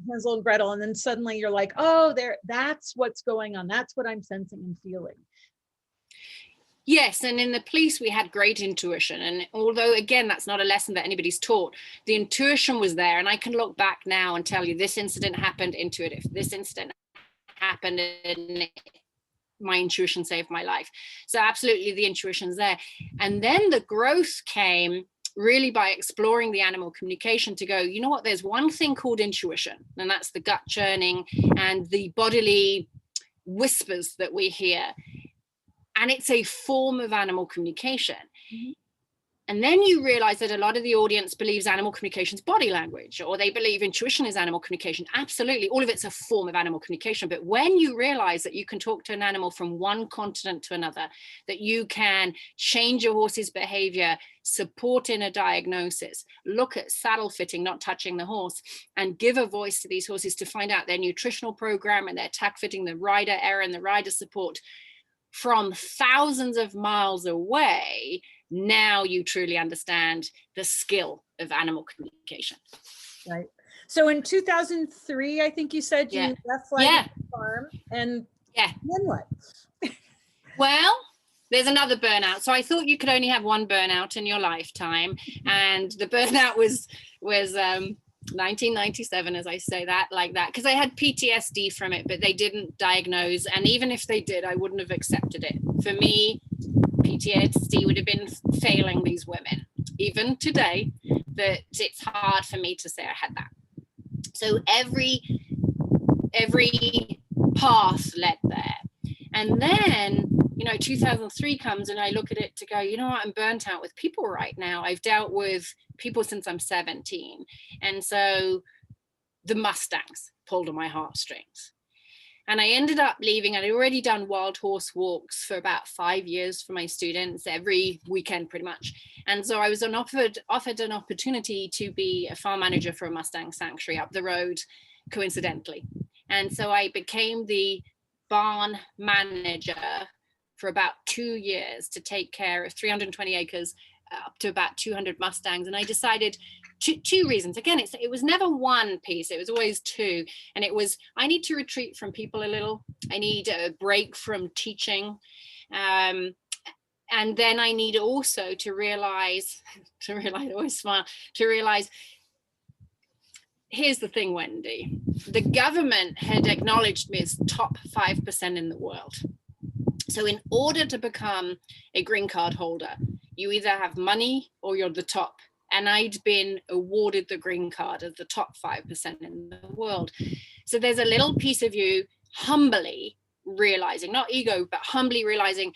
Hansel and Gretel, and then suddenly you're like, oh, that's what's going on. That's what I'm sensing and feeling. Yes, and in the police, we had great intuition. And although, again, that's not a lesson that anybody's taught, the intuition was there. And I can look back now and tell you this incident happened intuitive. This incident happened and my intuition saved my life. So absolutely the intuition's there. And then the growth came really by exploring the animal communication to go, you know what, there's one thing called intuition, and that's the gut churning and the bodily whispers that we hear. And it's a form of animal communication. Mm-hmm. And then you realize that a lot of the audience believes animal communication is body language, or they believe intuition is animal communication. Absolutely, all of it's a form of animal communication. But when you realize that you can talk to an animal from one continent to another, that you can change your horse's behavior, support in a diagnosis, look at saddle fitting, not touching the horse, and give a voice to these horses to find out their nutritional program and their tack fitting, the rider error and the rider support from thousands of miles away, now you truly understand the skill of animal communication. Right. So in 2003, I think you said you left the farm, and then what? Well, there's another burnout. So I thought you could only have one burnout in your lifetime, and the burnout was 1997, as I say that like that, because I had PTSD from it, but they didn't diagnose, and even if they did, I wouldn't have accepted it. For me, PTSD would have been failing these women. Even today, that it's hard for me to say I had that. So every path led there. And then, 2003 comes, and I look at it to go, you know what, I'm burnt out with people right now. I've dealt with people since I'm 17. And so the Mustangs pulled on my heartstrings. And I ended up leaving. I'd already done wild horse walks for about 5 years for my students every weekend, pretty much. And so I was offered an opportunity to be a farm manager for a Mustang sanctuary up the road, coincidentally. And so I became the barn manager for about 2 years to take care of 320 acres, up to about 200 Mustangs. And I decided two reasons. Again, it was never one piece, it was always two. And it was, I need to retreat from people a little. I need a break from teaching. And then I need also to realize, I always smile, to realize, here's the thing, Wendy, the government had acknowledged me as top 5% in the world. So in order to become a green card holder, you either have money or you're the top and I'd been awarded the green card as the top 5% in the world. So there's a little piece of you humbly realizing, not ego, but humbly realizing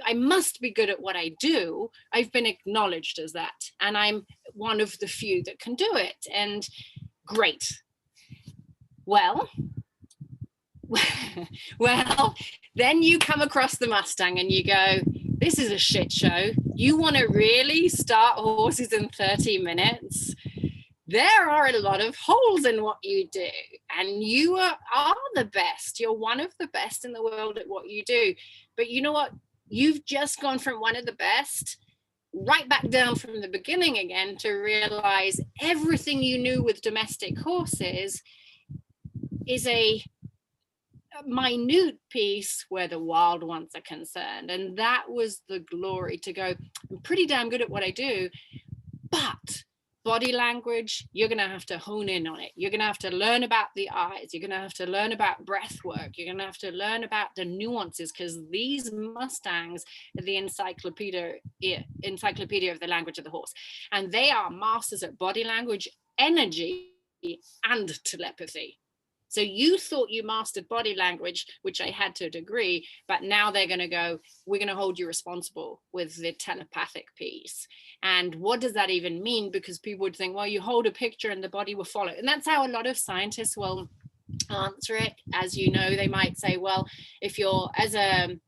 I must be good at what I do. I've been acknowledged as that, and I'm one of the few that can do it. And great. Well, then you come across the Mustang and you go, this is a shit show. You want to really start horses in 30 minutes? There are a lot of holes in what you do, and you are the best. You're one of the best in the world at what you do. But you know what? You've just gone from one of the best right back down from the beginning again to realize everything you knew with domestic horses is a minute piece where the wild ones are concerned. And that was the glory, to go, I'm pretty damn good at what I do, but body language, you're going to have to hone in on it. You're going to have to learn about the eyes. You're going to have to learn about breath work. You're going to have to learn about the nuances, because these Mustangs are the encyclopedia of the language of the horse. And they are masters at body language, energy, and telepathy. So you thought you mastered body language, which I had to a degree, but now they're going to go, we're going to hold you responsible with the telepathic piece. And what does that even mean? Because people would think, well, you hold a picture and the body will follow. And that's how a lot of scientists will answer it. As you know, they might say, well, if you're as a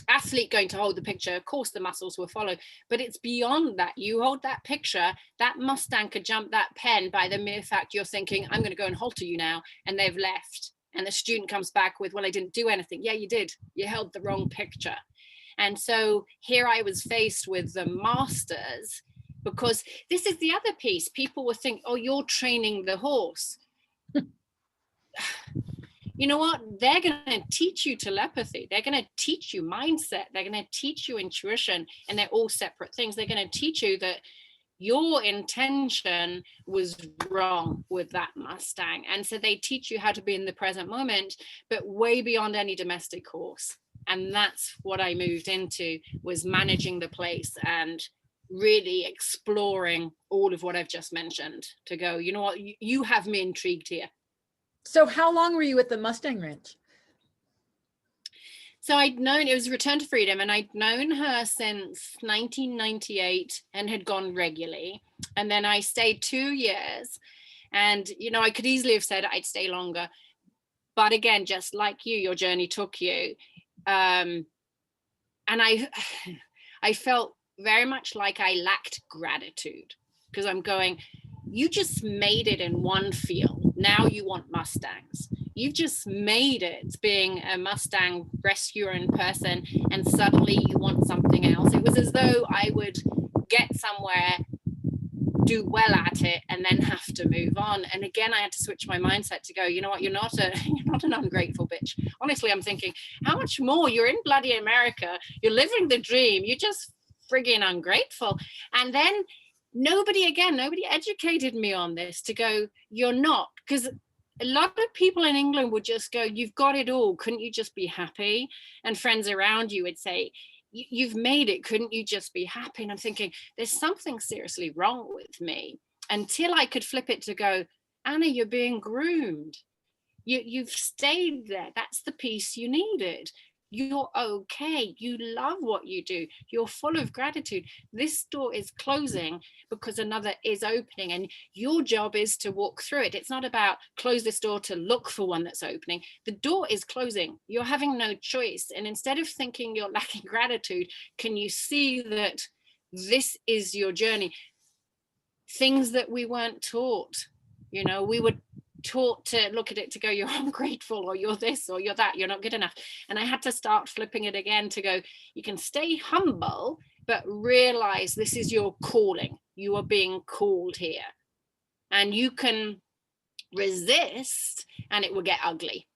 athlete going to hold the picture, of course the muscles will follow, but it's beyond that. You hold that picture, that Mustang could jump that pen by the mere fact you're thinking, I'm going to go and halter you now, and they've left, and the student comes back with, well, I didn't do anything. Yeah, you did. You held the wrong picture. And so here I was faced with the masters, because this is the other piece. People will think, oh, you're training the horse. You know what? They're going to teach you telepathy. They're going to teach you mindset. They're going to teach you intuition, and they're all separate things. They're going to teach you that your intention was wrong with that Mustang. And so they teach you how to be in the present moment, but way beyond any domestic horse. And that's what I moved into, was managing the place and really exploring all of what I've just mentioned, to go, you know what, you have me intrigued here. So how long were you at the Mustang Ranch? So I'd known, it was Return to Freedom, and I'd known her since 1998 and had gone regularly. And then I stayed 2 years, and, you know, I could easily have said I'd stay longer. But again, just like you, your journey took you. And I felt very much like I lacked gratitude, because I'm going, you just made it in one field. Now you want Mustangs. You've just made it being a Mustang rescuer in person, and suddenly you want something else. It was as though I would get somewhere, do well at it, and then have to move on. And again, I had to switch my mindset to go, you know what, you're not an ungrateful bitch. Honestly, I'm thinking, how much more? You're in bloody America. You're living the dream. You're just frigging ungrateful. And then nobody educated me on this, to go, you're not. Because a lot of people in England would just go, you've got it all, couldn't you just be happy? And friends around you would say, you've made it, couldn't you just be happy? And I'm thinking, there's something seriously wrong with me, until I could flip it to go, Anna, you're being groomed. You've stayed there. That's the piece you needed. You're okay. You love what you do. You're full of gratitude. This door is closing because another is opening, and your job is to walk through it. It's not about close this door to look for one that's opening. The door is closing. You're having no choice. And instead of thinking you're lacking gratitude, can you see that this is your journey? Things that we weren't taught, you know, we were taught to look at it to go, you're ungrateful, or you're this, or you're that, you're not good enough. And I had to start flipping it again to go, you can stay humble, but realize this is your calling. You are being called here, and you can resist and it will get ugly.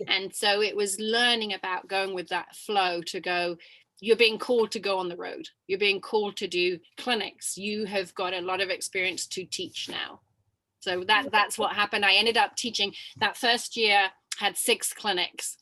And so it was learning about going with that flow, to go, you're being called to go on the road. You're being called to do clinics. You have got a lot of experience to teach now. So that's what happened. I ended up teaching that first year, had 6 clinics.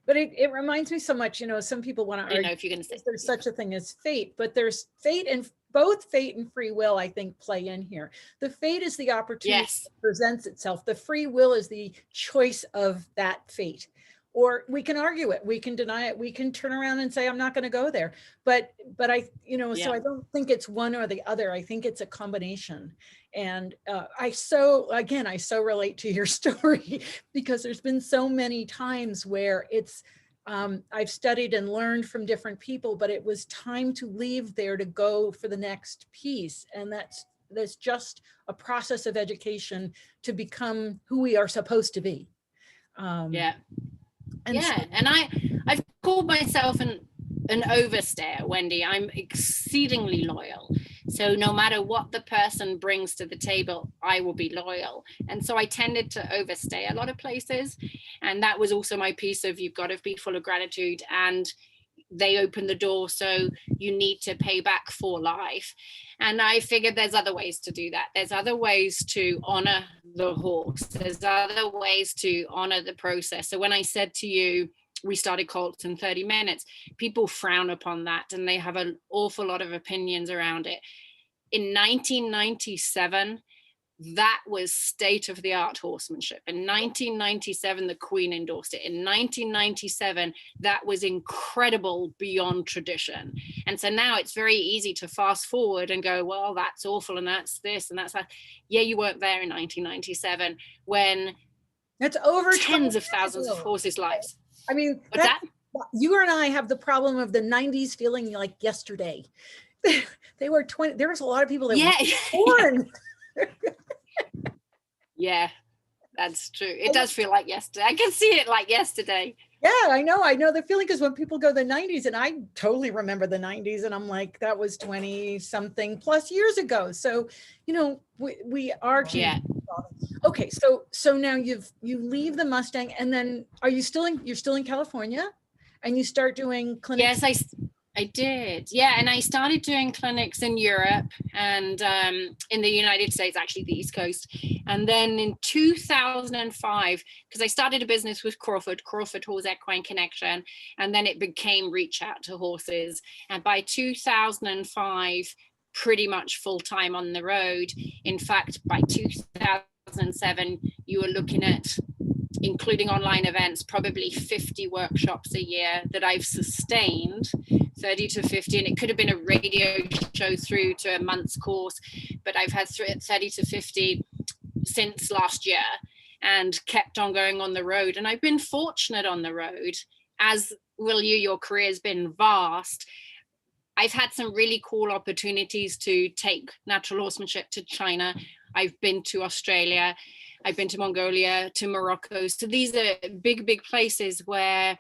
But it reminds me so much, some people want to I don't know argue if you're going to say there's such a thing as fate, but there's fate, and both fate and free will, I think, play in here. The fate is the opportunity yes. that presents itself. The free will is the choice of that fate. Or we can argue it, we can deny it, we can turn around and say, I'm not going to go there. But I, so I don't think it's one or the other. I think it's a combination. And I so relate to your story because there's been so many times where it's, I've studied and learned from different people, but it was time to leave there to go for the next piece. And that's just a process of education to become who we are supposed to be. And I've called myself an overstayer, Wendy. I'm exceedingly loyal. So no matter what the person brings to the table, I will be loyal. And so I tended to overstay a lot of places. And that was also my piece of, you've got to be full of gratitude, and they open the door, so you need to pay back for life. And I figured there's other ways to do that. There's other ways to honor the horse. There's other ways to honor the process. So when I said to you, we started colts in 30 minutes, people frown upon that and they have an awful lot of opinions around it. In 1997, that was state-of-the-art horsemanship. In 1997, the Queen endorsed it. In 1997, that was incredible beyond tradition. And so now it's very easy to fast forward and go, well, that's awful, and that's this, and that's that. Yeah, you weren't there in 1997 when that's over tens of thousands of horses' lives. I mean, what's that? You and I have the problem of the 90s feeling like yesterday. They were 20. There was a lot of people that were born. Yeah, that's true. It does feel like yesterday. I can see it like yesterday. Yeah, I know the feeling, because when people go the 90s, and I totally remember the 90s, and I'm like, that was 20 something plus years ago. So, we are. Yeah. Okay, so now you leave the Mustang, and then you're still in California, and you start doing clinics? Yes, I did. Yeah. And I started doing clinics in Europe and in the United States, actually the East Coast. And then in 2005, because I started a business with Crawford Horse Equine Connection, and then it became Reach Out to Horses. And by 2005, pretty much full time on the road. In fact, by 2007, you were looking at, including online events, probably 50 workshops a year that I've sustained, 30 to 50, and it could have been a radio show through to a month's course, but I've had 30 to 50 since last year and kept on going on the road. And I've been fortunate on the road, as will you. Your career has been vast. I've had some really cool opportunities to take natural horsemanship to China. I've been to Australia. I've been to Mongolia, to Morocco. So these are big, big places where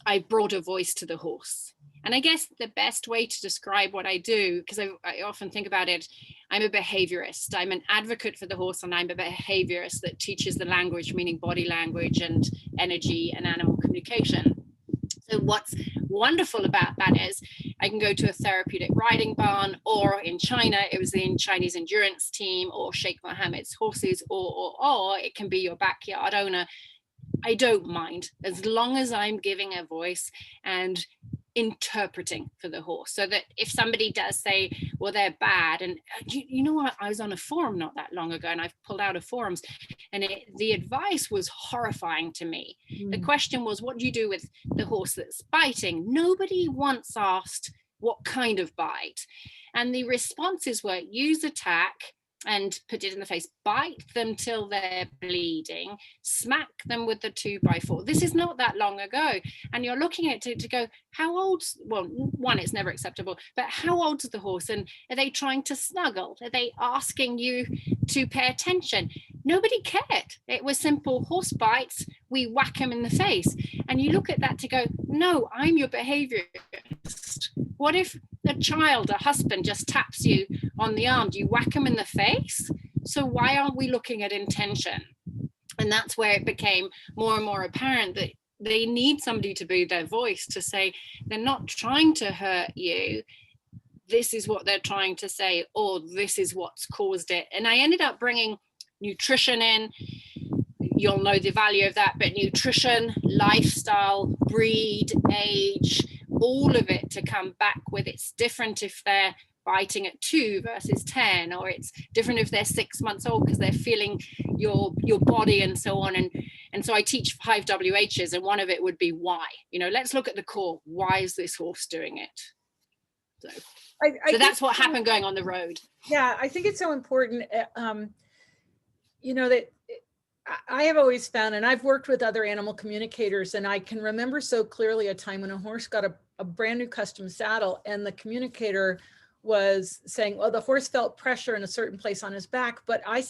I brought a voice to the horse. And I guess the best way to describe what I do, because I often think about it, I'm a behaviorist. I'm an advocate for the horse, and I'm a behaviorist that teaches the language, meaning body language and energy and animal communication. So what's wonderful about that is I can go to a therapeutic riding barn, or in China, it was the Chinese endurance team, or Sheikh Mohammed's horses, or it can be your backyard owner. I don't mind, as long as I'm giving a voice and interpreting for the horse, so that if somebody does say, well, they're bad, and you know what, I was on a forum not that long ago, and I've pulled out of forums, and the advice was horrifying to me. The question was, what do you do with the horse that's biting? Nobody once asked what kind of bite, and the responses were use attack and put it in the face, bite them till they're bleeding, smack them with the 2x4. This is not that long ago. And you're looking at it to go, how old? Well, one, it's never acceptable, but how old is the horse? And are they trying to snuggle? Are they asking you to pay attention? Nobody cared. It was simple. Horse bites, we whack them in the face. And you look at that to go, no, I'm your behaviorist. What if a child, a husband just taps you on the arm? Do you whack them in the face? So why aren't we looking at intention? And that's where it became more and more apparent that they need somebody to be their voice, to say, they're not trying to hurt you. This is what they're trying to say, or this is what's caused it. And I ended up bringing nutrition in, you'll know the value of that. But nutrition, lifestyle, breed, age, all of it to come back with, it's different if they're biting at 2 versus 10, or it's different if they're 6 months old because they're feeling your body and so on. And so I teach 5 WHs, and one of it would be why. Let's look at the core. Why is this horse doing it? So that's what happened going on the road. Yeah, I think it's so important, that I have always found, and I've worked with other animal communicators, and I can remember so clearly a time when a horse got a brand new custom saddle, and the communicator was saying, well, the horse felt pressure in a certain place on his back. But I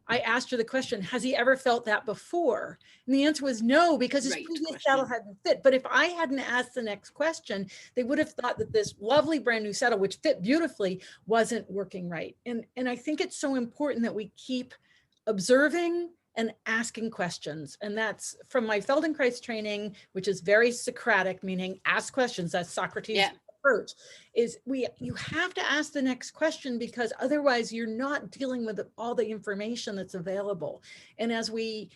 asked her the question, has he ever felt that before? And the answer was no, because his previous saddle hadn't fit. But if I hadn't asked the next question, they would have thought that this lovely brand new saddle, which fit beautifully, wasn't working right. And I think it's so important that we keep observing and asking questions. And that's from my Feldenkrais training, which is very Socratic, meaning ask questions. That's Socrates' approach, is you have to ask the next question, because otherwise you're not dealing with all the information that's available. And as we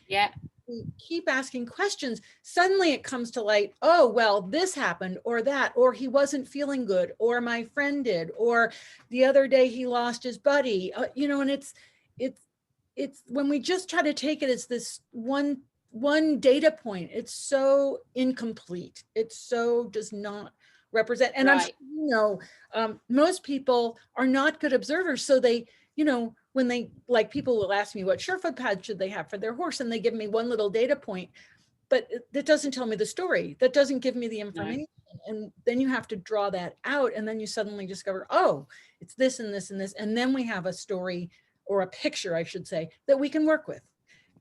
keep asking questions, suddenly it comes to light, oh, well, this happened, or that, or he wasn't feeling good, or my friend did, or the other day he lost his buddy, and it's when we just try to take it as this one data point, it's so incomplete. It so does not represent. And I'm sure, most people are not good observers. So they, when they, like, people will ask me what surefoot pads should they have for their horse, and they give me one little data point, but that doesn't tell me the story. That doesn't give me the information. No. And then you have to draw that out, and then you suddenly discover, oh, it's this and this and this. And then we have a story, or a picture, I should say, that we can work with.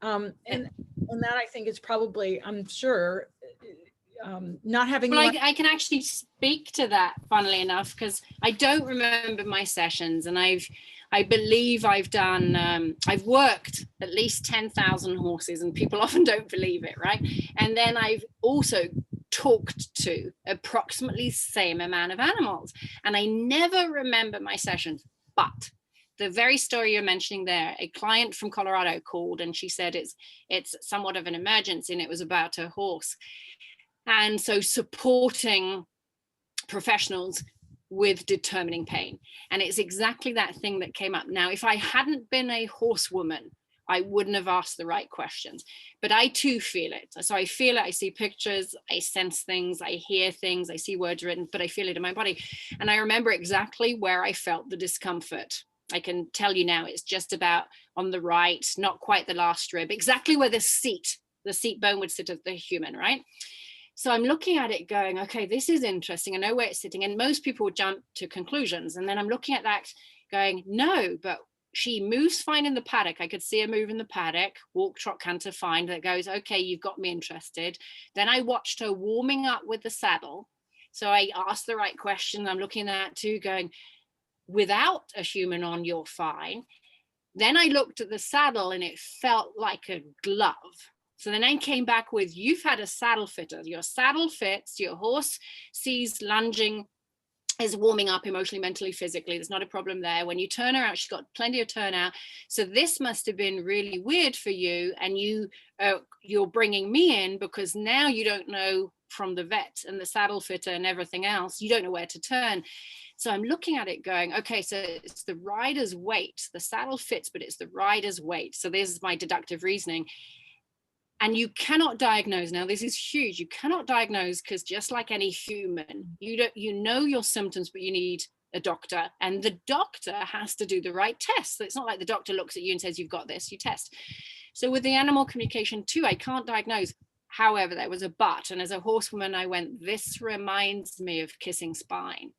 And that, I think, is probably, I'm sure, not having. Well, I can actually speak to that, funnily enough, because I don't remember my sessions, and I believe I've done, I've worked at least 10,000 horses, and people often don't believe it, right? And then I've also talked to approximately the same amount of animals, and I never remember my sessions. But the very story you're mentioning there, a client from Colorado called, and she said it's somewhat of an emergency, and it was about her horse. And so supporting professionals with determining pain. And it's exactly that thing that came up. Now, if I hadn't been a horsewoman, I wouldn't have asked the right questions, but I too feel it. So I feel it, I see pictures, I sense things, I hear things, I see words written, but I feel it in my body. And I remember exactly where I felt the discomfort. I can tell you now, it's just about on the right, not quite the last rib, exactly where the seat bone would sit of the human, right? So I'm looking at it going, okay, this is interesting. I know where it's sitting. And most people would jump to conclusions. And then I'm looking at that going, no, but she moves fine in the paddock. I could see her move in the paddock, walk, trot, canter, fine. That goes, okay, you've got me interested. Then I watched her warming up with the saddle. So I asked the right question. I'm looking at too, going, without a human on, you're fine. Then I looked at the saddle and it felt like a glove. So then I came back with, you've had a saddle fitter. Your saddle fits, your horse sees lunging, is warming up emotionally, mentally, physically. There's not a problem there. When you turn her out, she's got plenty of turnout. So this must have been really weird for you. And you're bringing me in because now you don't know from the vet and the saddle fitter and everything else, you don't know where to turn. So I'm looking at it going, okay, so it's the rider's weight. The saddle fits, but it's the rider's weight. So this is my deductive reasoning. And you cannot diagnose. Now, this is huge. You cannot diagnose because just like any human, you know your symptoms, but you need a doctor. And the doctor has to do the right test. So it's not like the doctor looks at you and says, you've got this, you test. So with the animal communication too, I can't diagnose. However, there was a but. And as a horsewoman, I went, this reminds me of kissing spine.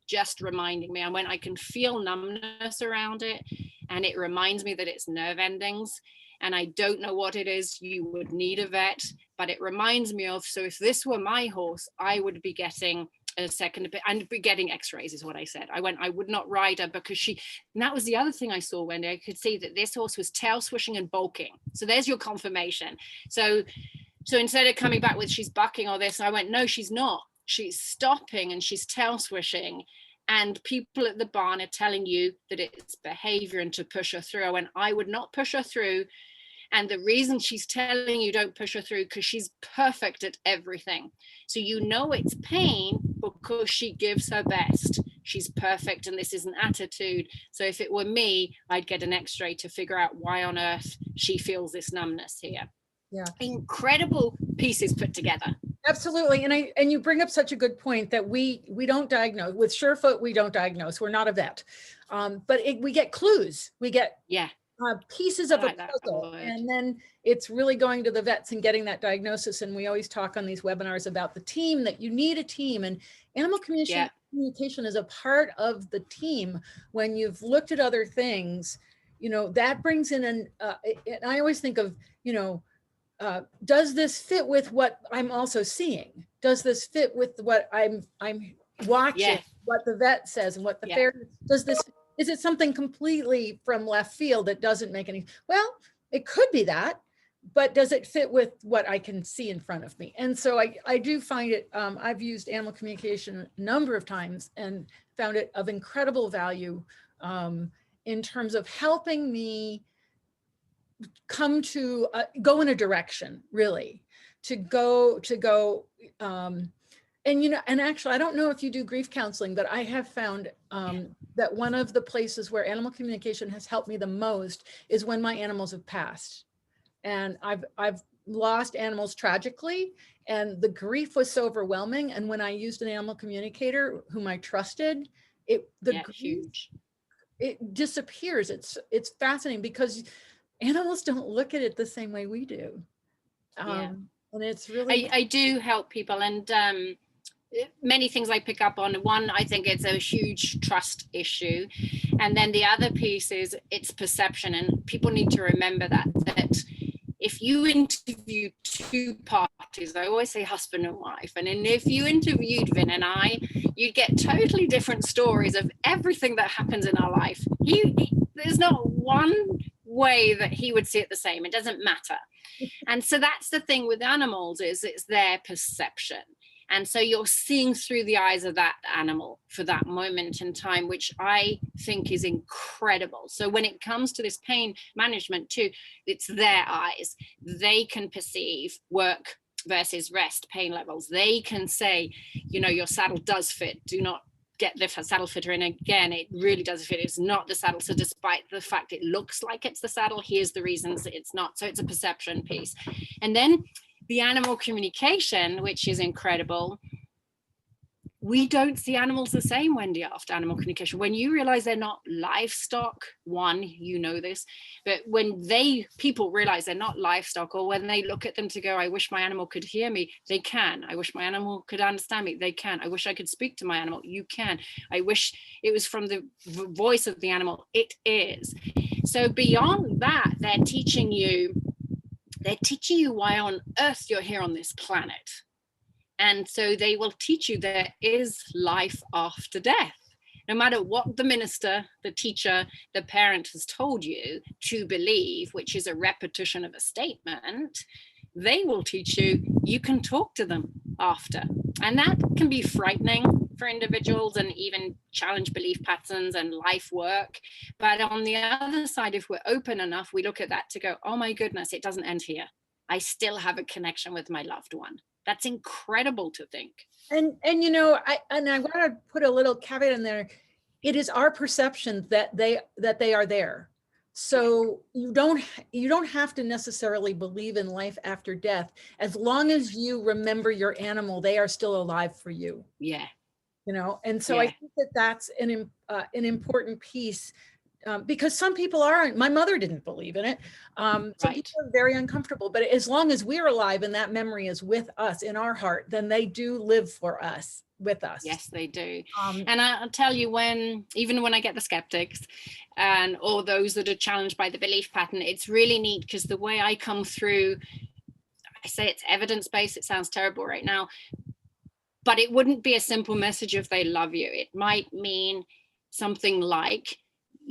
Just reminding me. I went, I can feel numbness around it. And it reminds me that it's nerve endings. And I don't know what it is. You would need a vet, but it reminds me of, so if this were my horse, I would be getting a second, and be getting x-rays is what I said. I went, I would not ride her because and that was the other thing I saw, Wendy. I could see that this horse was tail swishing and bulking. So there's your confirmation. So instead of coming back with she's bucking or this, I went, no, she's not. She's stopping and she's tail swishing. And people at the barn are telling you that it's behavior and to push her through. I went, I would not push her through. And the reason she's telling you don't push her through, because she's perfect at everything. So you know it's pain because she gives her best. She's perfect, and this is an attitude. So if it were me, I'd get an x-ray to figure out why on earth she feels this numbness here. Yeah. Incredible pieces put together. Absolutely. And you bring up such a good point that we don't diagnose with Surefoot. We don't diagnose. We're not a vet. But we get clues. We get pieces of a puzzle. And then it's really going to the vets and getting that diagnosis. And we always talk on these webinars about the team, that you need a team, and animal communication is a part of the team. When you've looked at other things, that brings in and I always think of, does this fit with what I'm also seeing? Does this fit with what I'm watching, what the vet says and what the therapist, is it something completely from left field that doesn't make any, well, it could be that, but does it fit with what I can see in front of me? And so I do find it, I've used animal communication a number of times and found it of incredible value in terms of helping me come to go in a direction, really, to go and actually, I don't know if you do grief counseling, but I have found that one of the places where animal communication has helped me the most is when my animals have passed. And I've lost animals tragically, and the grief was so overwhelming. And when I used an animal communicator whom I trusted, grief, it disappears. It's fascinating because animals don't look at it the same way we do. And it's really, I do help people, and many things I pick up on. One, I think it's a huge trust issue, and then the other piece is it's perception, and people need to remember that if you interview two parties, I always say husband and wife, and if you interviewed Vin and I, you'd get totally different stories of everything that happens in our life. There's not one way that he would see it the same. It doesn't matter. And so that's the thing with animals, is it's their perception. And so you're seeing through the eyes of that animal for that moment in time, which I think is incredible. So when it comes to this pain management too, it's their eyes. They can perceive work versus rest pain levels. They can say, your saddle does fit. Do not get the saddle fitter in again. It really does fit. It's not the saddle. So despite the fact it looks like it's the saddle, here's the reasons it's not. So it's a perception piece. And then the animal communication, which is incredible. We don't see animals the same, Wendy, after animal communication. When you realize they're not livestock, this, but when people realize they're not livestock, or when they look at them to go, I wish my animal could hear me, they can. I wish my animal could understand me, they can. I wish I could speak to my animal, you can. I wish it was from the voice of the animal, it is. So beyond that, they're teaching you why on earth you're here on this planet. And so they will teach you there is life after death. No matter what the minister, the teacher, the parent has told you to believe, which is a repetition of a statement, they will teach you can talk to them after. And that can be frightening for individuals and even challenge belief patterns and life work. But on the other side, if we're open enough, we look at that to go, oh my goodness, it doesn't end here. I still have a connection with my loved one. That's incredible to think. And I want to put a little caveat in there. It is our perception that they are there. So you don't have to necessarily believe in life after death. As long as you remember your animal, they are still alive for you. Yeah. And so I think that's an important piece. Because some people aren't. My mother didn't believe in it. So people are very uncomfortable. But as long as we're alive and that memory is with us in our heart, then they do live for us, with us. Yes, they do. And I'll tell you, even when I get the skeptics or those that are challenged by the belief pattern, it's really neat because the way I come through, I say it's evidence-based. It sounds terrible right now, but it wouldn't be a simple message if they love you. It might mean something like,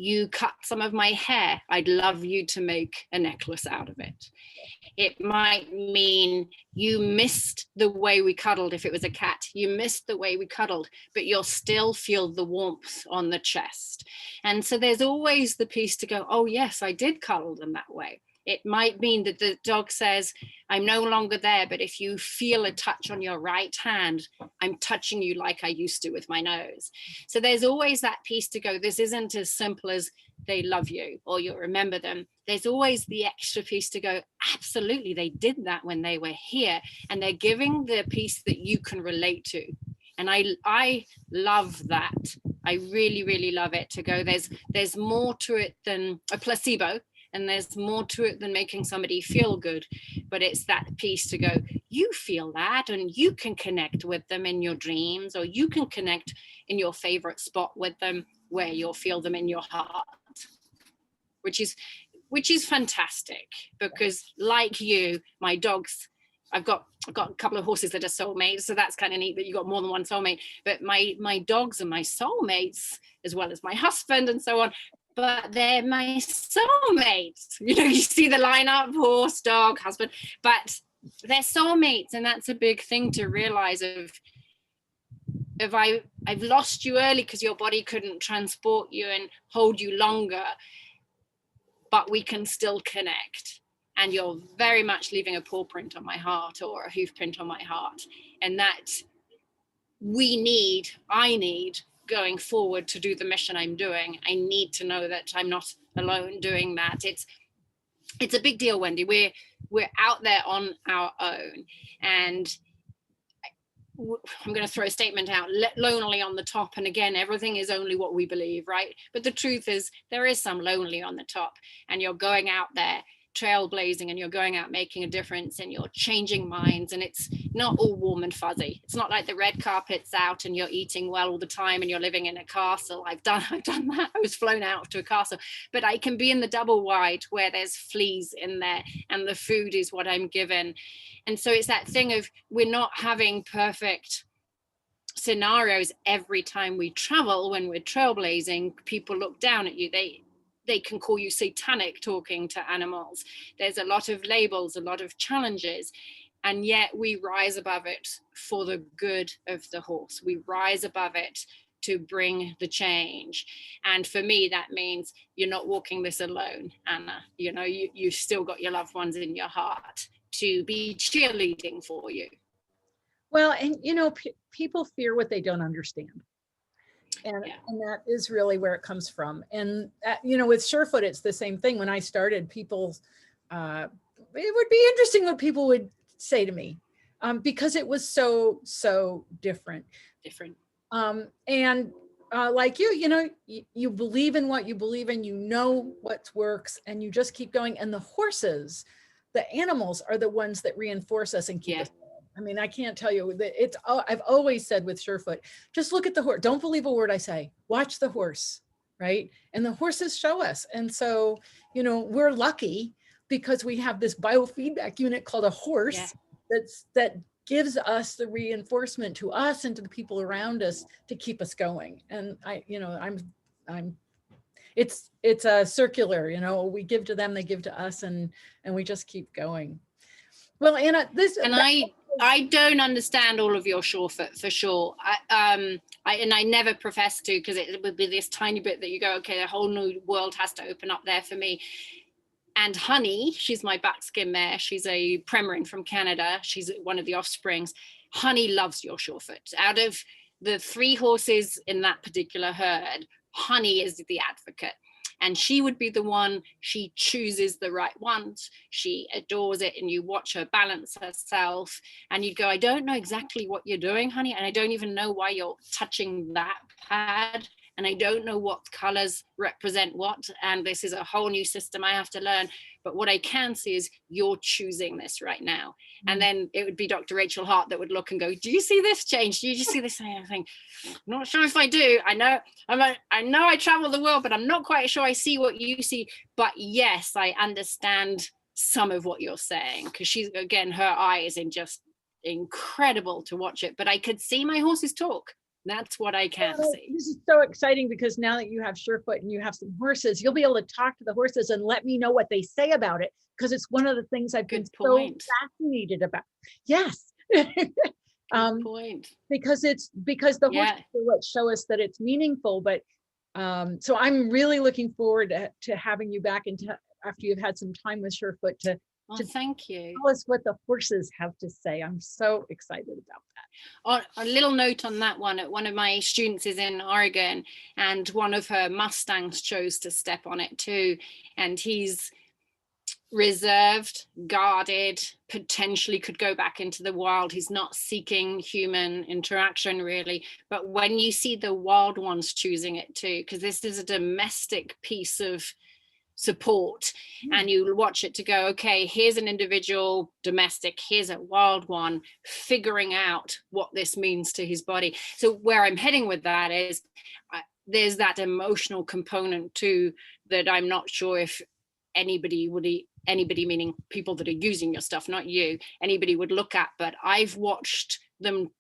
you cut some of my hair, I'd love you to make a necklace out of it. It might mean you missed the way we cuddled. If it was a cat, you missed the way we cuddled, but you'll still feel the warmth on the chest. And so there's always the piece to go, oh yes, I did cuddle them that way. It might mean that the dog says, I'm no longer there, but if you feel a touch on your right hand, I'm touching you like I used to with my nose. So there's always that piece to go. This isn't as simple as they love you or you'll remember them. There's always the extra piece to go, absolutely, they did that when they were here, and they're giving the piece that you can relate to. And I love that. I really, really love it to go, there's more to it than a placebo, and there's more to it than making somebody feel good. But it's that piece to go, you feel that, and you can connect with them in your dreams, or you can connect in your favorite spot with them where you'll feel them in your heart, which is fantastic. Because like you, my dogs, I've got a couple of horses that are soulmates, so that's kind of neat that you got more than one soulmate. But my dogs are my soulmates, as well as my husband and so on. But they're my soulmates. You know, you see the lineup: horse, dog, husband. But they're soulmates, and that's a big thing to realize. If I've lost you early because your body couldn't transport you and hold you longer, but we can still connect. And you're very much leaving a paw print on my heart, or a hoof print on my heart. And that I need going forward to do the mission I'm doing. I need to know that I'm not alone doing that. It's a big deal, Wendy. We're out there on our own. And I'm going to throw a statement out, lonely on the top. And again, everything is only what we believe, right? But the truth is, there is some lonely on the top, and you're going out there trailblazing, and you're going out making a difference, and you're changing minds, and it's not all warm and fuzzy. It's not like the red carpet's out and you're eating well all the time and you're living in a castle. I've done that. I was flown out to a castle, but I can be in the double wide where there's fleas in there and the food is what I'm given. And so it's that thing of, we're not having perfect scenarios every time we travel. When we're trailblazing, people look down at you. They can call you satanic talking to animals. There's a lot of labels, a lot of challenges, and yet we rise above it for the good of the horse. We rise above it to bring the change. And for me, that means you're not walking this alone, Anna. You know, you've still got your loved ones in your heart to be cheerleading for you. Well, and you know, people fear what they don't understand. And that is really where it comes from. And, you know, with Surefoot, it's the same thing. When I started, it would be interesting what people would say to me, because it was so different. And like you know, you believe in what you believe in, you know what works, and you just keep going. And the horses, the animals, are the ones that reinforce us and keep us. I mean, I can't tell you that I've always said with Surefoot, just look at the horse. Don't believe a word I say. Watch the horse, right? And the horses show us. And so, you know, we're lucky because we have this biofeedback unit called a horse that gives us the reinforcement to us and to the people around us to keep us going. And it's a circular, you know, we give to them, they give to us, and we just keep going. Well, Anna, I don't understand all of your Surefoot for sure. I never profess to, because it would be this tiny bit that you go, okay, a whole new world has to open up there for me. And Honey, she's my backskin mare. She's a Premarin from Canada. She's one of the offsprings. Honey loves your Surefoot. Out of the 3 horses in that particular herd, Honey is the advocate. And she would be the one, she chooses the right ones. She adores it, and you watch her balance herself and you go, I don't know exactly what you're doing, Honey. And I don't even know why you're touching that pad. And I don't know what colors represent what. And this is a whole new system I have to learn. But what I can see is you're choosing this right now. Mm-hmm. And then it would be Dr. Rachel Hart that would look and go, do you see this change? Do you just see this? And I think, I'm not sure if I do. I know I travel the world, but I'm not quite sure I see what you see. But yes, I understand some of what you're saying, because she's, again, her eye is just incredible to watch it. But I could see my horses talk. That's what I can see. This is so exciting, because now that you have Surefoot and you have some horses, you'll be able to talk to the horses and let me know what they say about it, because it's one of the things I've been so fascinated about. Yes. Good point. Because the horses are what show us that it's meaningful. But so I'm really looking forward to having you back and after you've had some time with Surefoot to thank you. tell us what the horses have to say. I'm so excited about that. A little note on that one. One of my students is in Oregon, and one of her Mustangs chose to step on it too. And he's reserved, guarded, potentially could go back into the wild. He's not seeking human interaction really. But when you see the wild ones choosing it too, because this is a domestic piece of support, and you watch it to go, okay, here's an individual domestic, here's a wild one, figuring out what this means to his body. So where I'm heading with that is there's that emotional component too that I'm not sure if anybody meaning people that are using your stuff, not you, anybody would look at, but I've watched them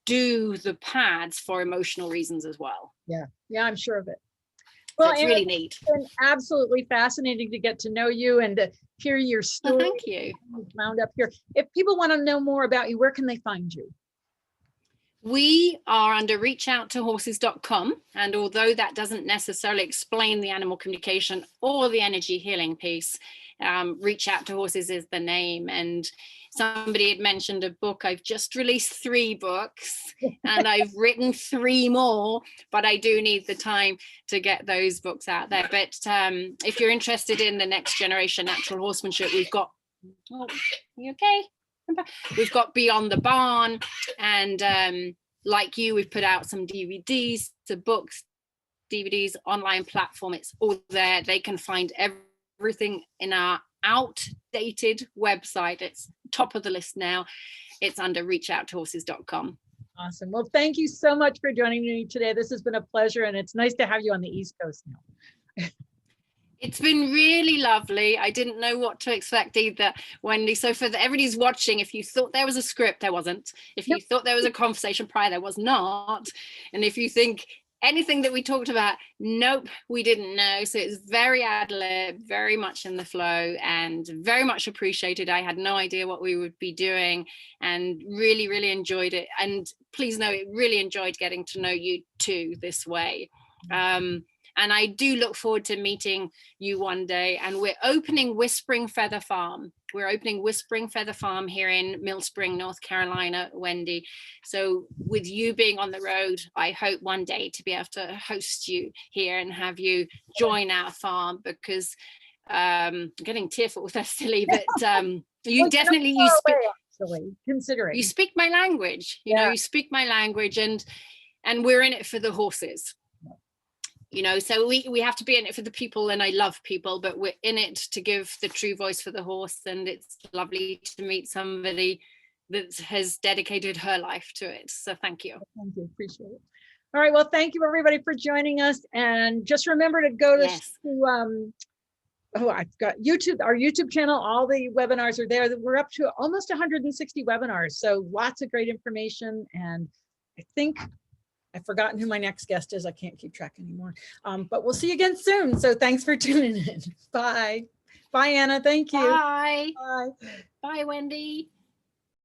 do the pads for emotional reasons as well. Yeah, I'm sure of it. Well, it's really neat. It's been absolutely fascinating to get to know you and to hear your story. Well, thank you. Wound up here. If people want to know more about you, where can they find you? We are under reachouttohorses.com, and although that doesn't necessarily explain the animal communication or the energy healing piece, Reach Out to Horses is the name. And somebody had mentioned a book. I've just released 3 books and I've written 3 more, but I do need the time to get those books out there. But if you're interested in the next generation natural horsemanship, we've got, you okay? We've got Beyond the Barn, and like you, we've put out some DVDs, the books, DVDs, online platform. It's all there. They can find everything in our outdated website. It's top of the list now. It's under reachouttohorses.com. Awesome. Well, thank you so much for joining me today. This has been a pleasure, and it's nice to have you on the East Coast now. It's been really lovely. I didn't know what to expect either, Wendy. So for everybody's watching, if you thought there was a script, there wasn't. If you thought there was a conversation prior, there was not. And if you think anything that we talked about, nope, we didn't know. So it's very ad lib, very much in the flow, and very much appreciated. I had no idea what we would be doing, and really, really enjoyed it. And please know, it really enjoyed getting to know you too this way. And I do look forward to meeting you one day. And we're opening Whispering Feather Farm. We're opening Whispering Feather Farm here in Mill Spring, North Carolina, Wendy. So with you being on the road, I hope one day to be able to host you here and have you join our farm, because I'm getting tearful with that, silly, but you definitely, you speak my language, you know, you speak my language, and we're in it for the horses. You know, so we have to be in it for the people, and I love people, but we're in it to give the true voice for the horse. And it's lovely to meet somebody that has dedicated her life to it. So thank you. Thank you. Appreciate it. All right. Well, thank you everybody for joining us. And just remember to go to I've got YouTube, our YouTube channel. All the webinars are there. We're up to almost 160 webinars. So lots of great information. And I think I've forgotten who my next guest is. I can't keep track anymore. But we'll see you again soon. So thanks for tuning in. Bye. Bye, Anna. Thank you. Bye. Bye. Bye, Wendy.